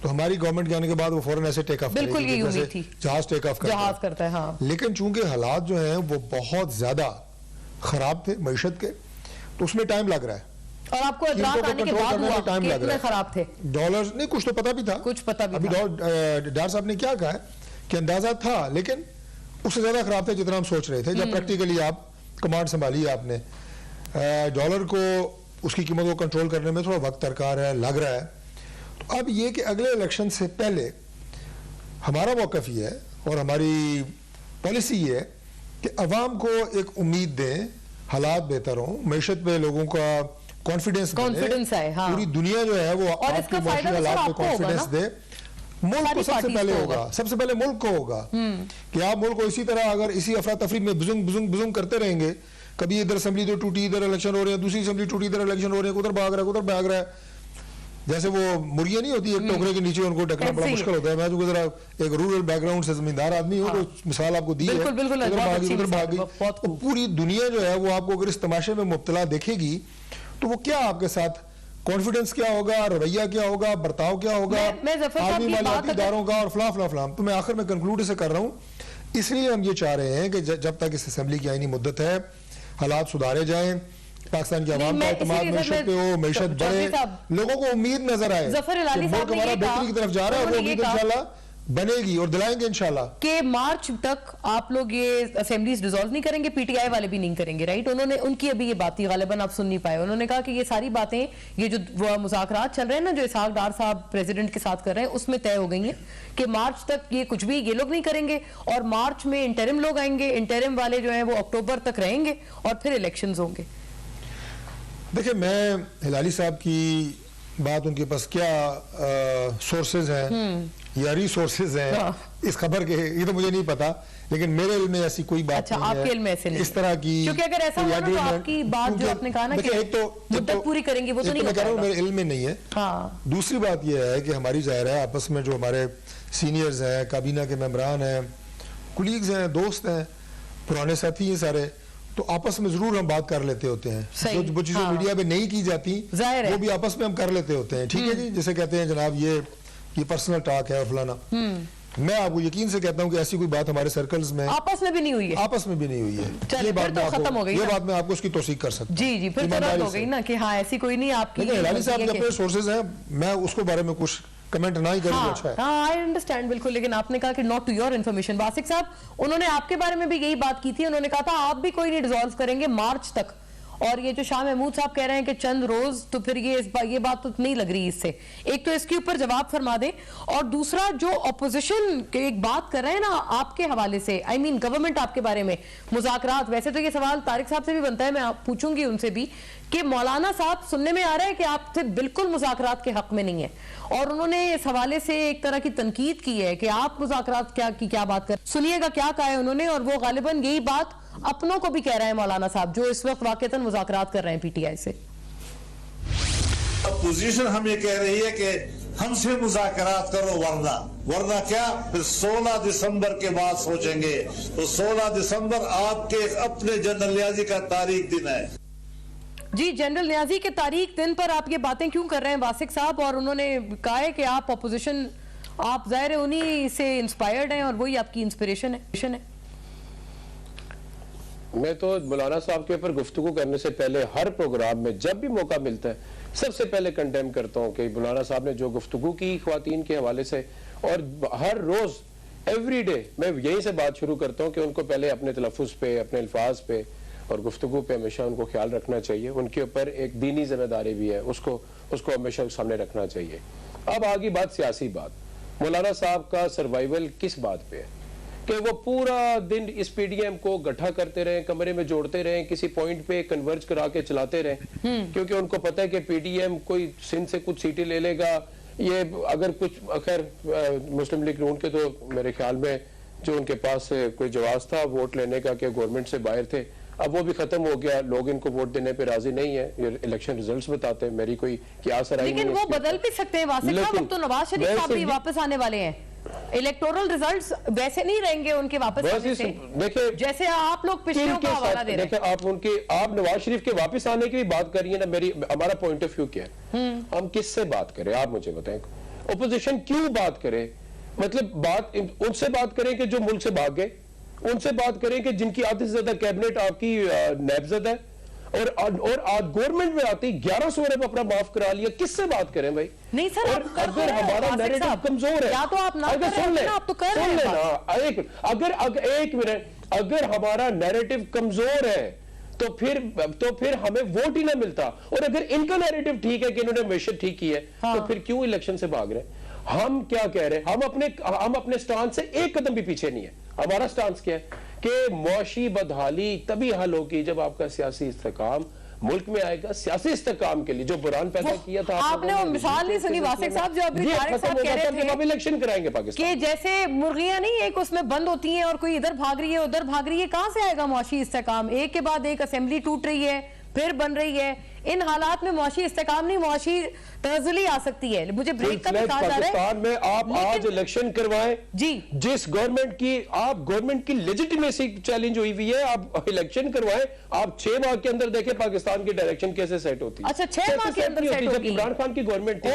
तो हमारी गवर्नमेंट के आने के बाद वो फौरन ऐसे टेक ऑफ बिल्कुल यही उम्मीद थी, जहाज टेक ऑफ करता है। हाँ। लेकिन चूंकि हालात जो हैं वो बहुत ज्यादा खराब थे मैशत के, तो उसमें टाइम लग रहा है। और आपको इतराज आने के बाद हुआ टाइम लग रहा है। खराब थे डॉलर नहीं, कुछ तो पता भी था, कुछ पता भी अभी डार साहब ने क्या कहा है कि अंदाजा था, लेकिन उससे ज्यादा खराब थे जितना हम सोच रहे थे। जब प्रैक्टिकली आप कमांड संभाली आपने, डॉलर को उसकी कीमत को कंट्रोल करने में थोड़ा वक्त दरकार है, लग रहा है। तो अब ये कि अगले इलेक्शन से पहले हमारा मौक़िफ़ ये है और हमारी पॉलिसी ये है कि अवाम को एक उम्मीद दें, हालात बेहतर हों, मैशत पे लोगों का कॉन्फिडेंस आए। हाँ। पूरी दुनिया जो है वो आपके माशी हालात पे कॉन्फिडेंस दे। मुल्क को सबसे पहले होगा, सबसे पहले मुल्क को होगा कि आप मुल्क को इसी तरह अगर इसी अफरा तफरी में बुजुंग करते रहेंगे, कभी इधर असेंबली तो टूटी, इधर इलेक्शन हो रहे हैं, दूसरी असेंबली टूटी, इधर इलेक्शन हो रहे हैं, उधर भाग रहा है। जैसे वो मुर्गियां नहीं होती, एक टोकरे के नीचे उनको ढकना बड़ा मुश्किल होता है। मैं जो जरा एक रूरल बैकग्राउंड से जमींदार आदमी हूँ, तो मिसाल आपको दी है, उधर भागी। तो पूरी दुनिया जो है वो आपको अगर इस तमाशे में मुब्तला देखेगी तो वो क्या आपके साथ कॉन्फिडेंस क्या होगा, रवैया क्या होगा, बर्ताव क्या होगा आदमी मालियाती इदारों का और फलाम। तो मैं आखिर में कंक्लूड इसे कर रहा हूँ। इसलिए हम ये चाह रहे हैं कि जब तक इस असेंबली की आईनी मुद्दत है, हालात सुधारे जाएं, पाकिस्तान की आवाम का एतमाद मैशत पे हो, मैशत बढ़े, लोगों को उम्मीद नजर आए कि मुल्क हमारा बेहतरी की तरफ जा रहा है। वो उम्मीद इंशाल्लाह बनेगी और दिलाएंगे इंशाल्लाह कि मार्च तक आप लोग ये असेंबलीज डिसॉल्व नहीं करेंगे, पीटीआई वाले भी नहीं करेंगे, राइट? उन्होंने उनकी अभी ये बात गालिबन आप सुन नहीं पाए। उन्होंने कहा कि ये सारी बातें, ये जो मुज़ाकरात चल रहे हैं ना, जो इसहाक डार साहब प्रेसिडेंट के साथ कर रहे हैं, उसमें तय हो गई है कि मार्च तक ये कुछ भी ये लोग नहीं करेंगे और मार्च में इंटरिम लोग आएंगे, इंटरिम वाले जो है वो अक्टूबर तक रहेंगे और फिर इलेक्शंस होंगे। देखिए, मैं हिलाली साहब की बात, उनके पास क्या सोर्सेज हैं या रिसोर्सेज हैं इस खबर के, ये तो मुझे नहीं पता, लेकिन मेरे इल्म में ऐसी कोई बात अच्छा, नहीं है। आपके इल्म में ऐसे नहीं इस तरह की, क्योंकि अगर ऐसा हुआ ना तो आपकी बात जो आपने कहा ना कि एक तो मुद्दत पूरी करेंगे वो तो नहीं मैं कह रहा हूँ होगा। मेरे इल्म में नहीं है। हाँ। दूसरी बात यह है कि हमारी जाहिर है आपस में जो हमारे सीनियर्स हैं, काबीना के मेंबरान हैं, कुलीग्स हैं, दोस्त हैं, पुराने साथी हैं सारे, तो आपस में जरूर हम बात कर लेते होते हैं। जो चीजें हाँ। मीडिया पे नहीं की जाती वो भी आपस में हम कर लेते होते हैं। ठीक है जी, जैसे कहते हैं जनाब ये पर्सनल टॉक है और फलाना। मैं आपको यकीन से कहता हूँ कि ऐसी कोई बात हमारे सर्कल्स में आपस में भी नहीं हुई है। आपस में भी नहीं हुई है। चलिए, ये बात फिर तो मैं खत्म हो गई आपको, ये ना। बात मैं आपको उसकी तौसीक कर सकता हूँ। जी जी, फिर तो रद्द हो गई ना कि हाँ ऐसी कोई नहीं आपकी। लेकिन हिलाली साहब के अपने सोर्सेज हैं, मैं उसको बारे में कुछ कमेंट ना ही करूँ अच्छा है। हाँ, आई अंडरस्टैंड बिल्कुल, लेकिन आपने कहा कि नॉट टू योर इन्फॉर्मेशन। वासिक साहब उन्होंने आपके बारे में भी यही बात की थी, उन्होंने कहा था आप भी कोई नहीं डिसॉल्व करेंगे मार्च तक, और ये जो शाह महमूद साहब कह रहे हैं कि चंद रोज, तो फिर ये बात तो नहीं लग रही इससे। एक तो इसके ऊपर जवाब फरमा दें, और दूसरा जो अपोजिशन के एक बात कर रहे हैं ना आपके हवाले से, आई मीन गवर्नमेंट आपके बारे में मुज़ाकरात, वैसे तो ये सवाल तारिक साहब से भी बनता है, मैं पूछूंगी उनसे भी कि मौलाना साहब सुनने में आ रहा है कि आपसे बिल्कुल मुज़ाकरात के हक में नहीं है, और उन्होंने इस हवाले से एक तरह की तनकीद की है कि आप मुज़ाकरात क्या बात कर, सुनिएगा क्या कहा है उन्होंने, और वो गालिबन यही बात अपनों को भी कह रहे हैं मौलाना साहब जो इस वक्त वाकईतन मुज़ाकरात कर रहे हैं पीटीआई से। अपोजिशन हमें कह रही है कि हमसे मुज़ाकरात करो, वरना क्या, फिर 16 दिसंबर के बाद सोचेंगे। तो 16 दिसंबर आपके अपने जनरल न्याजी का तारीख दिन है। जी, जनरल न्याजी के तारीख दिन पर आप ये बातें क्यों कर रहे हैं वासिक साहब? और उन्होंने कहा है कि आप अपोजिशन, आप ज़ाहिर उन्हीं से इंस्पायर्ड हैं और वही आपकी इंस्पिरेशन है। मैं तो मौलाना साहब के ऊपर गुफ्तगू करने से पहले हर प्रोग्राम में जब भी मौका मिलता है सबसे पहले कंडेम करता हूँ कि मौलाना साहब ने जो गुफ्तगू की ख्वातीन के हवाले से, और हर रोज एवरी डे मैं यहीं से बात शुरू करता हूँ कि उनको पहले अपने तलफ़ुज़ पे, अपने अल्फाज पे और गुफ्तगू पे हमेशा उनको ख्याल रखना चाहिए। उनके ऊपर एक दीनी जिम्मेदारी भी है, उसको हमेशा सामने रखना चाहिए। अब आगे बात सियासी बात, मौलाना साहब का सर्वाइवल किस बात पे है कि वो पूरा दिन इस पीडीएम को गठा करते रहे, कमरे में जोड़ते रहे, किसी पॉइंट पे कन्वर्ज करा के चलाते रहे, क्योंकि उनको पता है कि पीडीएम कोई सिंध से कुछ सीटें ले लेगा। ये अगर कुछ खैर मुस्लिम लीग नून के तो मेरे ख्याल में जो उनके पास कोई जवाब था वोट लेने का कि गवर्नमेंट से बाहर थे, अब वो भी खत्म हो गया, लोग इनको वोट देने पे राजी नहीं है, ये इलेक्शन रिजल्ट्स बताते हैं। मेरी कोई क्या असर आई, लेकिन वो बदल भी सकते हैं वासिक साहब, अब तो नवाज शरीफ साहब भी वापस आने वाले हैं, इलेक्टोरल रिजल्ट्स वैसे नहीं रहेंगे उनके वापस आने से, देखिए जैसे आप लोग पिछले का हवाला दे रहे हैं। आप नवाज शरीफ के वापस आने की भी बात कर रही है ना, हमारा पॉइंट ऑफ व्यू क्या है, हम किससे बात करें आप मुझे बताएं। ओपोजिशन क्यों बात करे, मतलब बात उनसे बात करें कि जो मुल्क से भाग गए, उनसे बात करें कि जिनकी आधे से ज्यादा कैबिनेट आपकी नामजद है, और आज गवर्नमेंट में आती 1100 अरब अपना माफ करा लिया, किससे बात करें भाई? नहीं सर, और अगर हमारा नैरेटिव कमजोर है, या तो आप ना सुन ले, आप तो कर रहे हैं, एक मिनट, अगर हमारा नैरेटिव कमजोर है तो फिर हमें वोट ही ना मिलता, और अगर इनका नैरेटिव ठीक है कि इन्होंने हमेशा ठीक की है, तो फिर क्यों इलेक्शन से भाग रहे हैं? हम क्या कह रहे हैं, हम अपने स्टांस से एक कदम भी पीछे नहीं है। हमारा स्टांस क्या है कि मुआशी बदहाली तभी हल होगी जब आपका सियासी इस्तेकाम मुल्क में आएगा। सियासी इस्तेकाम के लिए जो बुरान पैदा किया था, आपने वो मिसाल नहीं सुनी वासिक साहब जो अभी तारिक साहब कह रहे थे इलेक्शन कराएंगे पाकिस्तान कि जैसे मुर्गियां नहीं एक उसमें बंद होती हैं और कोई इधर भाग रही है उधर भाग रही है, कहां से आएगा मुआशी इस्तेकाम? एक के बाद एक असेंबली टूट रही है, फिर बन रही है। इन हालात में मुआशी इस्तेकाम नहीं, मुआशी तनज़ुली आ सकती है। मुझे ब्रेक का मिसाल आ रहा है, पाकिस्तान में आप आज इलेक्शन करवाएं जी, जिस गवर्नमेंट की लेजिटिमेसी चैलेंज हुई हुई है, आप इलेक्शन करवाएं, आप 6 माह के अंदर देखें पाकिस्तान की डायरेक्शन कैसे सेट होती है। अच्छा, 6 माह के अंदर सेट होगी। इमरान खान की गवर्नमेंट थी,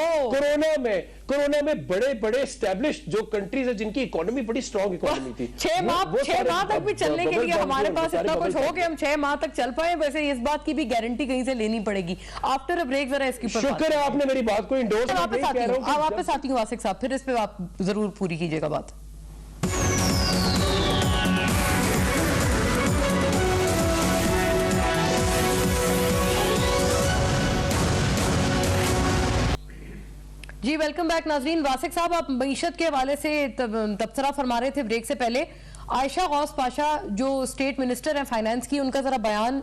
कोरोना में बड़े एस्टैब्लिश्ड जो कंट्रीज है जिनकी इकोनॉमी बड़ी स्ट्रॉन्ग इकोनॉमी थी, 6 माह तक भी चलने के लिए हमारे पास इतना कुछ हो कि हम 6 माह तक चल पाए, वैसे इस बात की भी गारंटी कहीं से लेनी पड़ेगी। आफ्टर अ ब्रेक जरा इसकी शुक्र है आपने मेरी बात को इंडोर्स किया। वापस आती हूँ वासिक साहब, फिर इस पे आप जरूर पूरी कीजिएगा बात। जी वेलकम बैक नाजरीन। वासिक साहब आप मईशत के हवाले से तबसरा फरमा रहे थे ब्रेक से पहले। आयशा गौस पाशा जो स्टेट मिनिस्टर हैं फाइनेंस की, उनका जरा बयान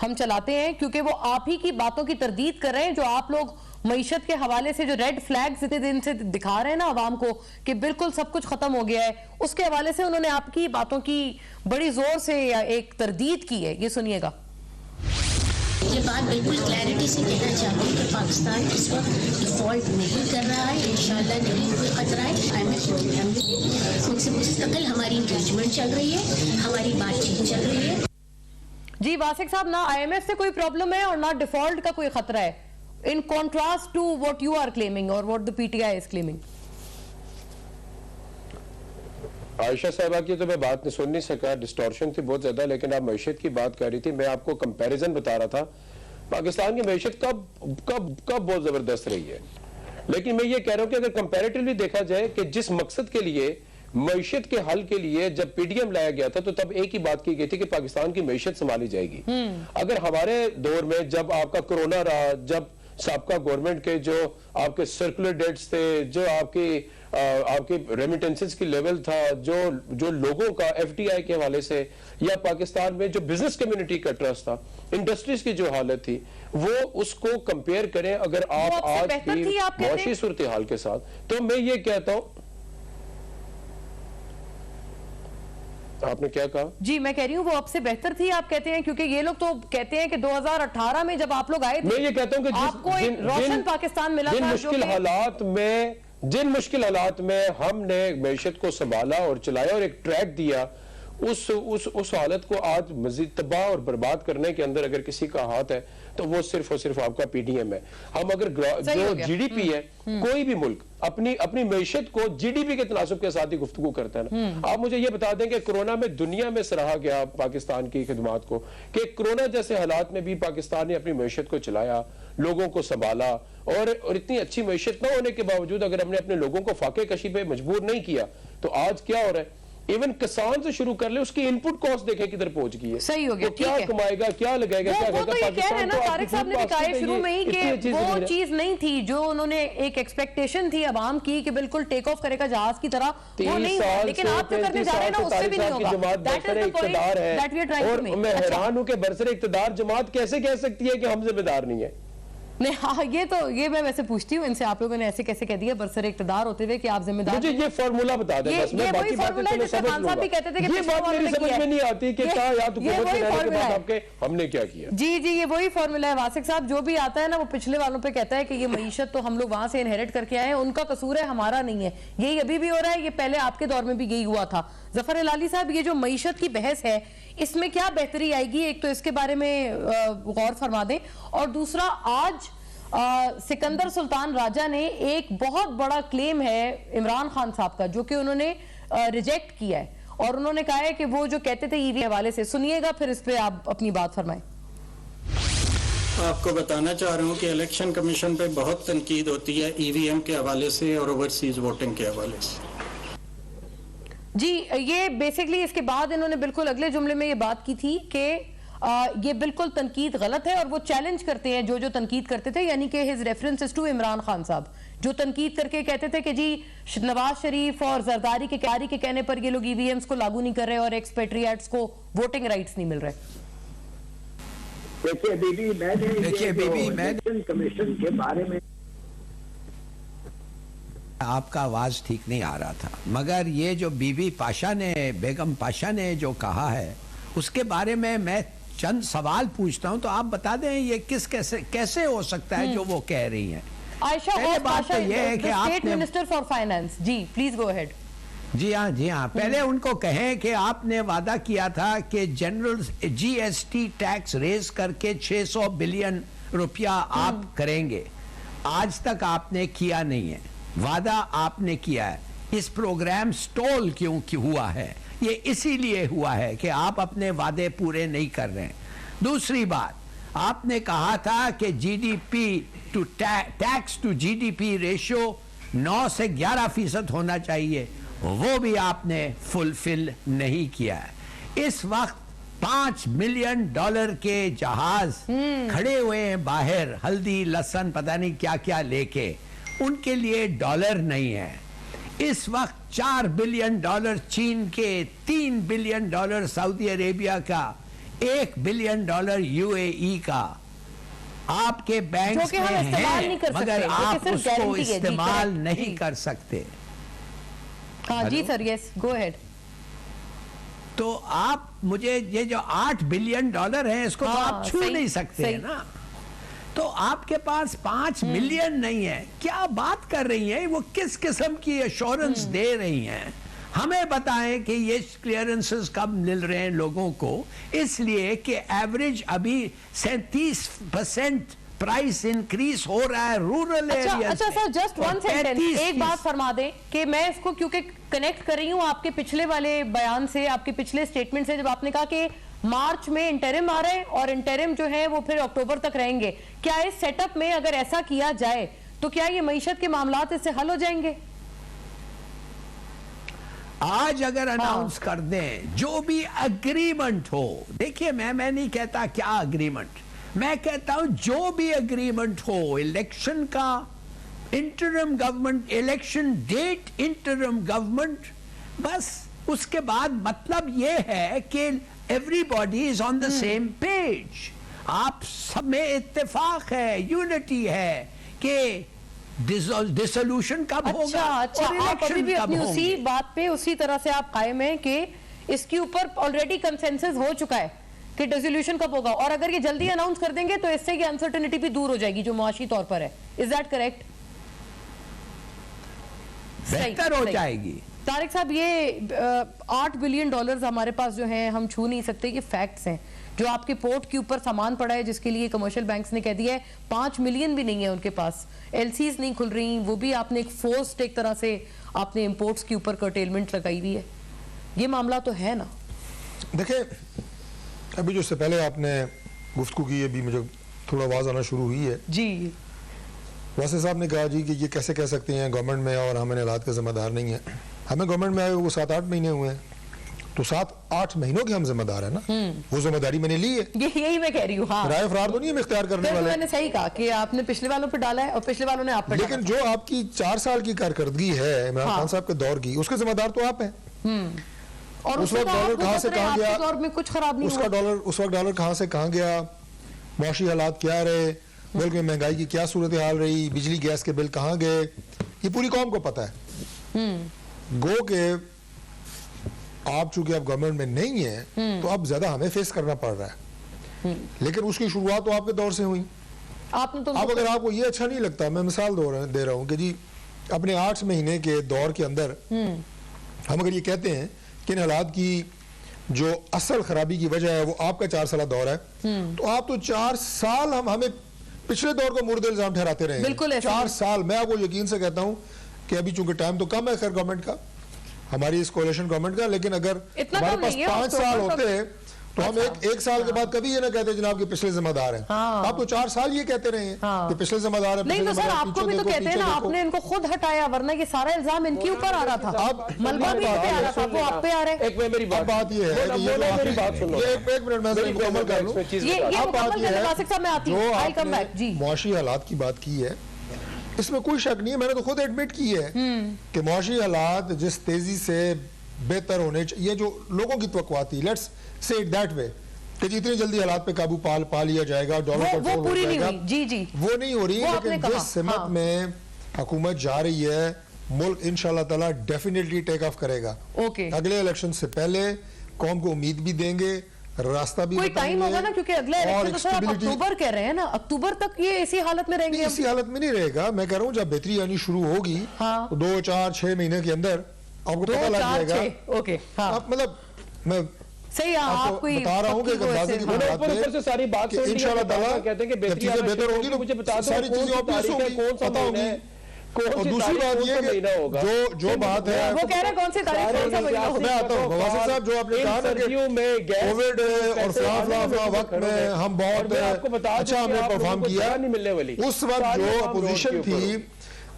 हम चलाते हैं, क्योंकि वो आप ही की बातों की तरदीद कर रहे हैं, जो आप लोग मईशत के हवाले से जो रेड फ्लैग्स इतने दिन से दिखा रहे हैं ना आवाम को कि बिल्कुल सब कुछ खत्म हो गया है, उसके हवाले से उन्होंने आपकी बातों की बड़ी जोर से एक तरदीद की है। ये सुनिएगा। ये बात बिल्कुल क्लैरिटी से कहना चाहती हूँ कि पाकिस्तान इस वक्त डिफॉल्ट नहीं कर रहा है, इंशाल्लाह नहीं कोई खतरा है। IMF प्रोग्राम में उनसे मुस्तकिल हमारी इंगेजमेंट चल रही है, हमारी बातचीत चल रही है। जी वासिक साहब, ना IMF से कोई प्रॉब्लम है और ना डिफॉल्ट का कोई खतरा है, in contrast to what you are claiming और what the PTI is claiming. Ayesha साहबा की तो मैं बात नहीं सुन नहीं सका, डिस्टॉर्शन थी बहुत ज्यादा, लेकिन आप मैशत की बात कर रही थी, मैं आपको कंपैरिजन बता रहा था। पाकिस्तान की मैशत कब कब कब बहुत जबरदस्त रही है, लेकिन मैं ये कह रहा हूं कि अगर कंपैरेटिवली देखा जाए कि जिस मकसद के लिए मैशत के हल के लिए जब PDM लाया गया था, तो तब एक ही बात की गई थी कि पाकिस्तान की मैशत संभाली जाएगी। अगर हमारे दौर में जब आपका कोरोना रहा, जब साबका गवर्नमेंट के जो आपके सर्कुलर डेट्स थे, जो आपकी रेमिटेंसेस की लेवल था, जो लोगों का FDI के हवाले से या पाकिस्तान में जो बिजनेस कम्युनिटी का ट्रस्ट था, इंडस्ट्रीज की जो हालत थी, वो उसको कंपेयर करें अगर आप आज की मुआशी सूरत हाल के साथ, तो मैं ये कहता हूं। आपने क्या कहा? जी मैं कह रही हूँ वो आपसे बेहतर थी, आप कहते हैं, क्योंकि ये लोग तो कहते हैं कि 2018 में जब आप लोग आए थे, मैं ये कहता हूं कि आपको एक रोशन पाकिस्तान मिला था। जिन मुश्किल हालात में हमने मैशत को संभाला और चलाया और एक ट्रैक दिया, उस हालत को आज मजीद तबाह और बर्बाद करने के अंदर अगर किसी का हाथ है तो वो सिर्फ और सिर्फ आपका PDM है। हम अगर जो GDP है, कोई भी मुल्क अपनी मैशत को GDP के तनासुब के साथ ही गुफ्तगू करता है ना। आप मुझे ये बता दें कि कोरोना में दुनिया में सराहा गया पाकिस्तान की खिदमात को, कि कोरोना जैसे हालात में भी पाकिस्तान ने अपनी मैशत को चलाया, लोगों को संभाला, और इतनी अच्छी मैशत न होने के बावजूद अगर हमने अपने लोगों को फाके कशी पे मजबूर नहीं किया, तो आज क्या हो रहा है? इवन किसान से शुरू कर ले, उसकी इनपुट कॉस्ट देखें किधर पहुंच गई है। सही हो गया, तो क्या कमाएगा, क्या लगाएगा, क्या करेगा? तो ये कह रहे हैं ना, तारिक साहब ने भी कहा है शुरू में ही कि वो चीज नहीं थी जो उन्होंने एक एक्सपेक्टेशन थी अवाम की कि बिल्कुल टेक ऑफ करेगा जहाज की तरह, वो नहीं हुआ। लेकिन आप जो करने जा रहे हैं ना, उससे भी नहीं होगा। That is the point that we are trying to make. मैं हैरान हूं कि बरसर इक्तदार जमात कैसे कह सकती है कि हम जिम्मेदार नहीं है। नहीं, हाँ, ये मैं वैसे पूछती हूँ इनसे, आप लोगों ने ऐसे कैसे कह दिया बरसर इक़्तिदार होते हुए कि आप जिम्मेदार। मुझे ये फार्मूला बता दें बस, मैं बाकी बातें चलो समझ लूंगा। ये बात मेरी समझ में नहीं आती कि क्या याद हुकूमत के रहने के बाद आपके हमने क्या किया। जी ये वही फार्मूला है वासिक साहब, जो भी आता है ना वो पिछले वालों पे कहता है कि ये मईशत तो हम लोग वहां से इनहेरिट करके आए हैं, उनका कसूर है, हमारा नहीं है। यही अभी भी हो रहा है, ये पहले आपके दौर में भी यही हुआ था। जफर इलाली साहब, ये जो मईशत की बहस है, इसमें क्या बेहतरी आएगी? एक तो इसके बारे में गौर फरमा दें, और दूसरा आज सिकंदर सुल्तान राजा ने एक बहुत बड़ा क्लेम है इमरान खान साहब का, जो कि उन्होंने रिजेक्ट किया है, और उन्होंने कहा है कि वो जो कहते थे ईवी हवाले से, सुनिएगा फिर इस पे आप अपनी बात फरमाएं। आपको बताना चाह रहा हूं कि इलेक्शन कमीशन पे बहुत तनकीद होती है EVM के हवाले से और ओवरसीज वोटिंग के हवाले से। जी ये बेसिकली इसके बाद इन्होंने बिल्कुल अगले जुमले में ये बात की थी कि ये बिल्कुल तनकीद गलत है, और वो चैलेंज करते हैं जो तनकीद करते थे, यानी कि his references to Imran Khan साहब, जो तनकीद करके कहते थे कि जी नवाज शरीफ और जरदारी के कहने पर ये लोग EVMs को लागू नहीं कर रहे और एक्सपेट्रिएट्स को वोटिंग राइट्स नहीं मिल रहे। देखिए बीबी, मैं कमीशन के बारे में आपका आवाज ठीक नहीं आ रहा था, मगर ये जो बीबी पाशा ने, बेगम पाशा ने जो कहा है, उसके बारे में मैं चंद सवाल पूछता हूं, तो आप बता दें ये कैसे हो सकता है जो वो कह रही हैं। आयशा और बात तो ये है कि स्टेट मिनिस्टर फॉर फाइनेंस, जी प्लीज गो अहेड। जी हाँ, पहले उनको कहें कि आपने वादा किया था कि जनरल GST टैक्स रेज करके 600 बिलियन रुपया आप करेंगे, आज तक आपने किया नहीं है। वादा आपने किया है, इस प्रोग्राम स्टॉल क्यों हुआ है? ये इसीलिए हुआ है कि आप अपने वादे पूरे नहीं कर रहे हैं। दूसरी बात, आपने कहा था कि GDP to tax to GDP ratio 9 से 11% होना चाहिए, वो भी आपने फुलफिल नहीं किया है। इस वक्त $5 मिलियन के जहाज खड़े हुए हैं बाहर, हल्दी लहसुन पता नहीं क्या क्या लेके, उनके लिए डॉलर नहीं है। इस वक्त $4 बिलियन चीन के, $3 बिलियन सऊदी अरेबिया का, $1 बिलियन UAE का आपके बैंक जो कि हम में इस्तेमाल नहीं कर है, मगर सकते, जो कि आप सिर्फ उसको गारंटी है। जी, इस्तेमाल correct, नहीं जी। कर सकते। हाँ जी सर, यस गो अहेड। तो आप मुझे ये जो $8 बिलियन है इसको तो हाँ, आप छू सही, नहीं सकते सही। हैं ना। तो आपके पास 5 मिलियन नहीं है, क्या बात कर रही हैं? वो किस किस्म की एश्योरेंस दे रही हैं? हमें बताएं कि ये क्लियरेंसेस कब मिल रहे हैं लोगों को, इसलिए कि एवरेज अभी 37% प्राइस इंक्रीज हो रहा है रूरल एरिया। अच्छा सर, जस्ट वन सेंटेंस, एक बात फरमा दें कि मैं इसको क्योंकि कनेक्ट कर रही हूँ आपके पिछले वाले बयान से, आपके पिछले स्टेटमेंट से, जब आपने कहा कि मार्च में इंटरिम आ रहे हैं और इंटरिम जो है वो फिर अक्टूबर तक रहेंगे। क्या इस सेटअप में अगर ऐसा किया जाए तो क्या ये मईशत के मामलात इससे हल हो जाएंगे? आज अगर अनाउंस कर दें जो भी एग्रीमेंट हो, देखिए मैं नहीं कहता क्या एग्रीमेंट, मैं कहता हूं जो भी एग्रीमेंट हो, इलेक्शन का, interim government, election date, interim government, बस उसके बाद मतलब ये है कि everybody is on the same page. आप सब में इत्तेफाक है, यूनिटी है कि डिसोल्यूशन कब होगा अच्छा, और आप अभी भी इलेक्शन कब अपनी उसी होंगे। बात पे उसी तरह से आप कायम हैं कि इसके ऊपर ऑलरेडी कंसेंसस हो चुका है कि डिसोल्यूशन कब होगा, और अगर ये जल्दी अनाउंस कर देंगे तो इससे की अनसर्टेनिटी भी दूर हो जाएगी जो मुआशी तौर पर है। Is that correct? बेहतर हो जाएगी। तारिक साहब, ये $8 बिलियन हमारे पास जो है हम छू नहीं सकते, ये फैक्ट्स हैं। जो आपके पोर्ट के ऊपर सामान पड़ा है जिसके लिए कमर्शियल बैंक्स ने कह दिया है 5 मिलियन भी नहीं है उनके पास, एलसीज नहीं खुल रही, वो भी आपने एक फोर्स्ड एक तरह से आपने इंपोर्ट्स के ऊपर कर्टेलमेंट लगाई हुई है। ये मामला तो है ना। देखिए, अभी जो इससे पहले आपने गुफ्तगू की, अभी मुझे थोड़ा आवाज़ आना शुरू हुई है जी। वासिफ साहब ने कहा जी कि ये कैसे कह सकते हैं गवर्नमेंट में और हम इन हालात के जिम्मेदार नहीं हैं। हमें गवर्नमेंट में आए वो 7-8 महीने हुए हैं, तो 7-8 महीनों के हम जिम्मेदार हैं ना। वो जिम्मेदारी मैंने ली है, यही मैं कह रही हूँ। हाँ, राय फरार तो नहीं हम इख्तियार करने फिर तो वाले। मैंने सही कहा कि आपने पिछले वालों पे डाला है और पिछले वालों ने आप पे लेकिन जो आपकी 4 साल की कारकर्दगी है इमरान खान साहब के दौर की, उसके जिम्मेदार तो आप हैं। और उस वक्त डॉलर कहाँ से कहाँ गया, दौर में कुछ खराब नहीं उसका हुआ। डॉलर उस वक्त डॉलर कहाँ से कहाँ गया, मुआशी हालात क्या रहे, मुल्क में महंगाई की क्या सूरत हाल रही, बिजली गैस के बिल कहाँ गए, ये पूरी कौम को पता है। गो के आप चूंकि आप गवर्नमेंट में नहीं है तो अब ज्यादा हमें फेस करना पड़ रहा है, लेकिन उसकी शुरुआत तो आपके दौर से हुई। आपने तो अब अगर आपको ये अच्छा नहीं लगता, मैं मिसाल दे रहा हूँ कि जी अपने 8 महीने के दौर के अंदर हम अगर ये कहते हैं कि इन हालात की जो असल खराबी की वजह है वो आपका 4 साल दौर है, तो आप तो 4 साल हमें पिछले दौर को मुर्द इल्जाम ठहराते रहे। बिल्कुल 4 साल मैं आपको यकीन से कहता हूँ कि अभी चूंकि टाइम तो कम है खैर गवर्नमेंट का, हमारी इस कोalition गवर्नमेंट का, लेकिन अगर हमारे पास 5 साल होते तो हम एक साल के बाद कभी ये ना कहते जनाब कि पिछले जिम्मेदार हैं। आप तो 4 साल ये कहते रहे हैं कि पिछले जिम्मेदार है। नहीं तो सर आपको भी तो कहते हैं ना, आपने इनको खुद हटाया, वरना ये सारा इल्जाम इनके ऊपर आ रहा था। अब मलबा भी इनपे आ रहा था, वो आप पे आ रहे हैं। एक मेरी बात ये है कि ये मेरी बात सुनो, ये एक मिनट में मुकम्मल कर लूं। ये मुकम्मल करने वासिफ साहब मैं आती हूं, आई कम बैक जी। मुआशी हालात की बात की है, इसमें कोई शक नहीं है, मैंने तो खुद एडमिट की है कि मुआशी हालात जिस तेजी से बेहतर होने चाहिए, जो लोगों की तवक्कुआ थी, let's say it that way, कि जितनी जल्दी हालात पे काबू पा लिया जाएगा, डॉलर कंट्रोल हो जाएगा, जी जी वो नहीं हो रही। लेकिन जिस सिमत में हुकूमत जा रही है, मुल्क इंशाल्लाह ताला डेफिनेटली टेक ऑफ करेगा। अगले इलेक्शन से पहले कौम को उम्मीद भी देंगे, रास्ता भी कोई टाइम होगा ना, क्योंकि अगला इलेक्शन तो सर अक्टूबर कह रहे हैं ना, अक्टूबर तक ये इसी हालत में रहेंगे। इसी हालत में नहीं रहेगा, मैं कह रहा हूँ जब बेहतरी आनी शुरू होगी 2, 4, 6 महीने के अंदर आपको पता लग जाएगा। ओके, मतलब मैं सही आपको बता रहा हूँ कि ऊपर से सारी बात इंशाल्लाह ताला कहते हैं कि चीजें बेहतर होगी तो मुझे बता दो सारी चीजें ऑब्वियस होंगी, पता होगी। और दूसरी बात ये कि जो बात है वो कह रहे हैं कौन सी तारीख कौन सा महीना होगा। मैं आता हूँ वासिफ साहब, जो आपने कहा ना कि कोविड और फला वक्त में हम बहुत अच्छा हमने परफॉर्म किया, उस वक्त जो अपोजिशन थी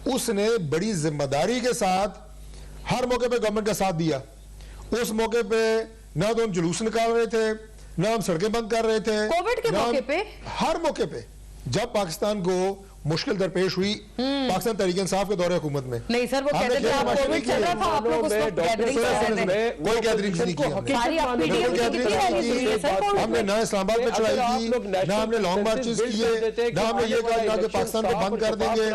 उसने बड़ी जिम्मेदारी के साथ हर मौके पे गवर्नमेंट का साथ दिया। उस मौके पे ना तो हम जुलूस निकाल रहे थे, ना हम सड़कें बंद कर रहे थे, कोविड के मौके पे, हर मौके पे जब पाकिस्तान को मुश्किल दरपेश हुई पाकिस्तान तहरीक इंसाफ के दौरे हुकूमत में। नहीं सर, वो कहते थे आप कोविड चल रहा था, आप लोग उस वक्त गैदरिंग कर रहे थे। कोई गैदरिंग नहीं की हमने, ना इस्लामाबाद में चढ़ाई की, ना हमने लॉन्ग मार्चेस किए, ना हमने ये कहा कि पाकिस्तान को बंद कर देंगे।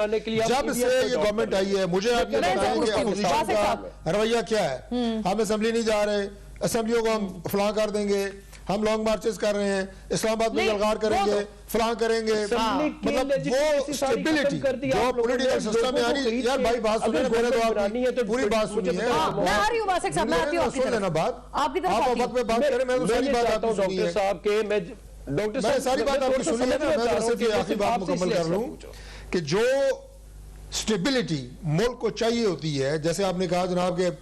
जब से ये गवर्नमेंट आई है, मुझे आप ये बताएं कि अपोजिशन का रवैया क्या है। हम असेंबली नहीं जा रहे, असेंबलियों को हम फलां कर देंगे, हम लॉन्ग मार्चेस कर रहे हैं, इस्लामाबाद में जलगार करेंगे, फलां करेंगे। मतलब वो स्टेबिलिटी जो पॉलिटिकल सिस्टम में आ रही। यार भाई बात सुनिए, मैंने तो आपकी पूरी बात सुनी है। मैं आ रही हूं वासिक साहब, मैं आती हूं, सुन लेना बात, आपकी तरफ आप वक्त पे बात करें। मैं तो सारी बात आपकी सुनी है साहब के, मैं डॉक्टर साहब सारी बात आपकी सुनी है ना। मैं तो सिर्फ आखिरी बात मुकम्मल कर लूं कि जो स्टेबिलिटी मुल्क को चाहिए होती है, जैसे आपने कहा जनाब के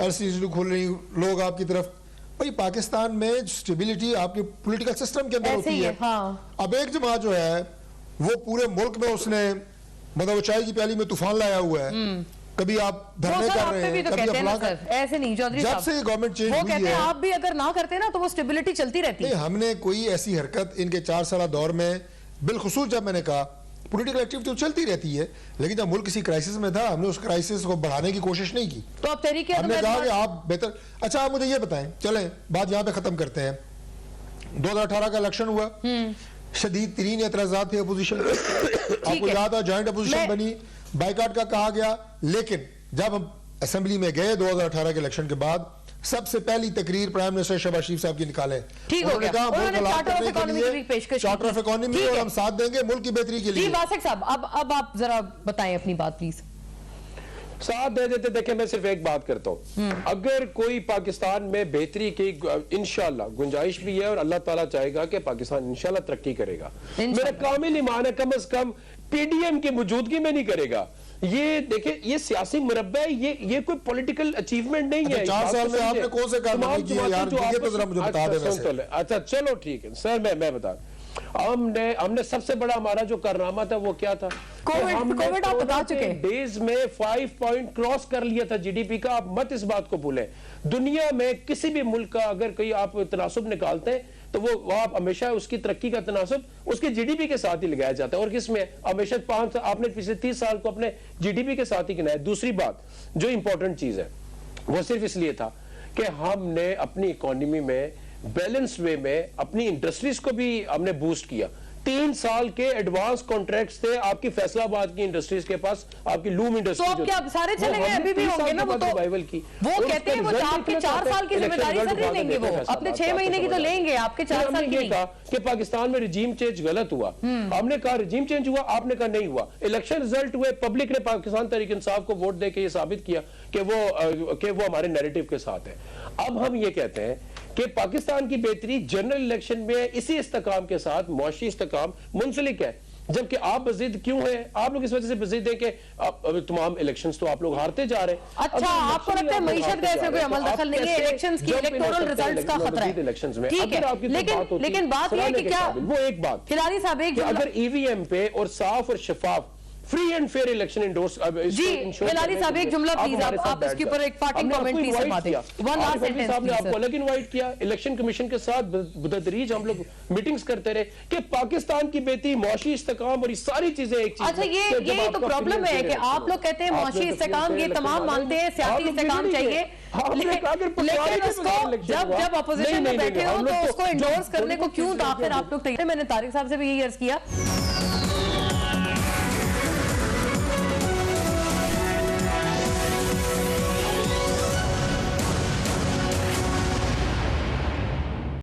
एलसीसी खोल रही लोग आपकी तरफ, भाई पाकिस्तान में स्टेबिलिटी आपके पॉलिटिकल सिस्टम के अंदर होती है। हाँ। अब एक जमात जो है वो पूरे मुल्क में उसने मतलब चाय की प्याली में तूफान लाया हुआ है। कभी आप धरने कर रहे हैं, कभी आप ऐसे नहीं चौधरी जब से गवर्नमेंट चेंज हुई है, आप भी अगर ना करते ना तो वो स्टेबिलिटी चलती रहती है। हमने कोई ऐसी हरकत इनके 4 साल दौर में, बिलखुसूस जब मैंने कहा पॉलिटिकल एक्टिविटी तो चलती रहती है, लेकिन जब मुल्क किसी क्राइसिस में था हमने उस क्राइसिस को बढ़ाने की कोशिश नहीं की। तो अब तरीके हमने कहा कि आप बेहतर। अच्छा आप मुझे ये बताएं, चलें बात यहाँ पे खत्म करते हैं। 2018 का इलेक्शन हुआ, शदीद तरीन एतराज़ात थे अपोजिशन के, आपको याद है जॉइंट अपोजिशन बनी, बाइकाट का कहा गया। लेकिन जब हम असेंबली में गए 2018 के इलेक्शन के बाद, सबसे पहली तकरीर प्राइम मिनिस्टर शहबाज शरीफ साहब की निकाले। उन्होंने कहा चार्टर ऑफ इकोनॉमी और हम साथ देंगे मुल्क की बेहतरी के लिए। जी वासिक साहब, अब आप जरा बताएं अपनी बात प्लीज। साथ दे देते। देखें मैं सिर्फ एक बात करता हूं, अगर कोई पाकिस्तान में बेहतरी की इंशाल्लाह गुंजाइश भी है और अल्लाह ताला चाहेगा कि पाकिस्तान इंशाल्लाह तरक्की करेगा, मेरा कामिल ईमान है कम से कम पीडीएम की मौजूदगी में नहीं करेगा। ये देखे, ये सियासी मुरब्बा है, ये कोई पॉलिटिकल अचीवमेंट नहीं है। 4 साल में आपने कौन से काम किए यार, ये तो जरा मुझे बता दें। अच्छा चलो ठीक है सर, मैं बता, हमने सबसे बड़ा हमारा जो कारनामा था वो क्या था? कोविड आप बता चुके। डेज में 5 पॉइंट क्रॉस कर लिया था जीडीपी का। आप मत इस बात को भूलें। दुनिया में किसी भी मुल्क का अगर कोई आप तनासुब निकालते हैं तो वो आप हमेशा उसकी तरक्की का तनासुब उसके जीडीपी के साथ ही लगाया जाता है। और किसमें हमेशा 5 आपने पिछले 30 साल को अपने जीडीपी के साथ ही गिनाया। दूसरी बात जो इंपॉर्टेंट चीज है वो सिर्फ इसलिए था कि हमने अपनी इकोनॉमी में बैलेंस वे में अपनी इंडस्ट्रीज को भी हमने बूस्ट किया। 3 साल के एडवांस कॉन्ट्रैक्ट्स थे आपकी फैसलाबाद की इंडस्ट्रीज के पास, आपकी लूम इंडस्ट्री। तो अब क्या सारे चले गए? अभी भी होंगे ना वो तो रिवाइवल की। वो कहते हैं वो आपके 4 साल की जिम्मेदारी सर नहीं लेंगे, वो अपने 6 महीने की तो लेंगे, आपके 4 साल की नहीं। कहा कि पाकिस्तान में रिजीम चेंज गलत हुआ, हमने कहा रिजीम चेंज हुआ, आपने कहा नहीं हुआ। इलेक्शन रिजल्ट हुए, पब्लिक ने पाकिस्तान तहरीक इंसाफ को वोट देके ये साबित किया कि वो हमारे नैरेटिव के साथ है। अब हम ये कहते हैं कि पाकिस्तान की बेहतरी जनरल इलेक्शन में इसी इस्तेकाम के साथ मुआशी इस्तेकाम मुंसलिक है। जबकि आप बज़िद क्यों हैं? आप लोग इस वजह से बज़िद है कि तमाम इलेक्शंस तो आप लोग हारते जा रहे हैं। अच्छा आपको लगता है मईशत का ऐसे कोई अमल दखल नहीं है, इलेक्शंस की इलेक्टोरल रिजल्ट्स का खतरा है इलेक्शंस में। ठीक है, लेकिन बात यह है कि क्या वो एक बात खिलाड़ी साहब एक अगर ईवीएम पे और साफ और शफाफ free and fair election endorse जी खिलाड़ी साहब एक जुमला प्लीज आप इसके ऊपर एक पार्टिंग कमेंट प्लीज फरमा दें। वन लास्ट सेंटेंस साहब ने आपको अलग इनवाइट किया, इलेक्शन कमीशन के साथ बदतरीज हम लोग मीटिंग्स करते रहे कि पाकिस्तान की बेहतरी मुआशी इस्तेकाम और ये सारी चीजें एक चीज। अच्छा ये तो प्रॉब्लम है कि आप लोग कहते हैं मुआशी इस्तेकाम ये तमाम मानते हैं, सियासी इस्तेकाम चाहिए, लेकिन इसको जब अपोजिशन में बैठे हो तो उसको इंडोर्स करने को क्यों आखिर आप लोग तैयार। मैंने तारिक साहब से भी यही अर्ज किया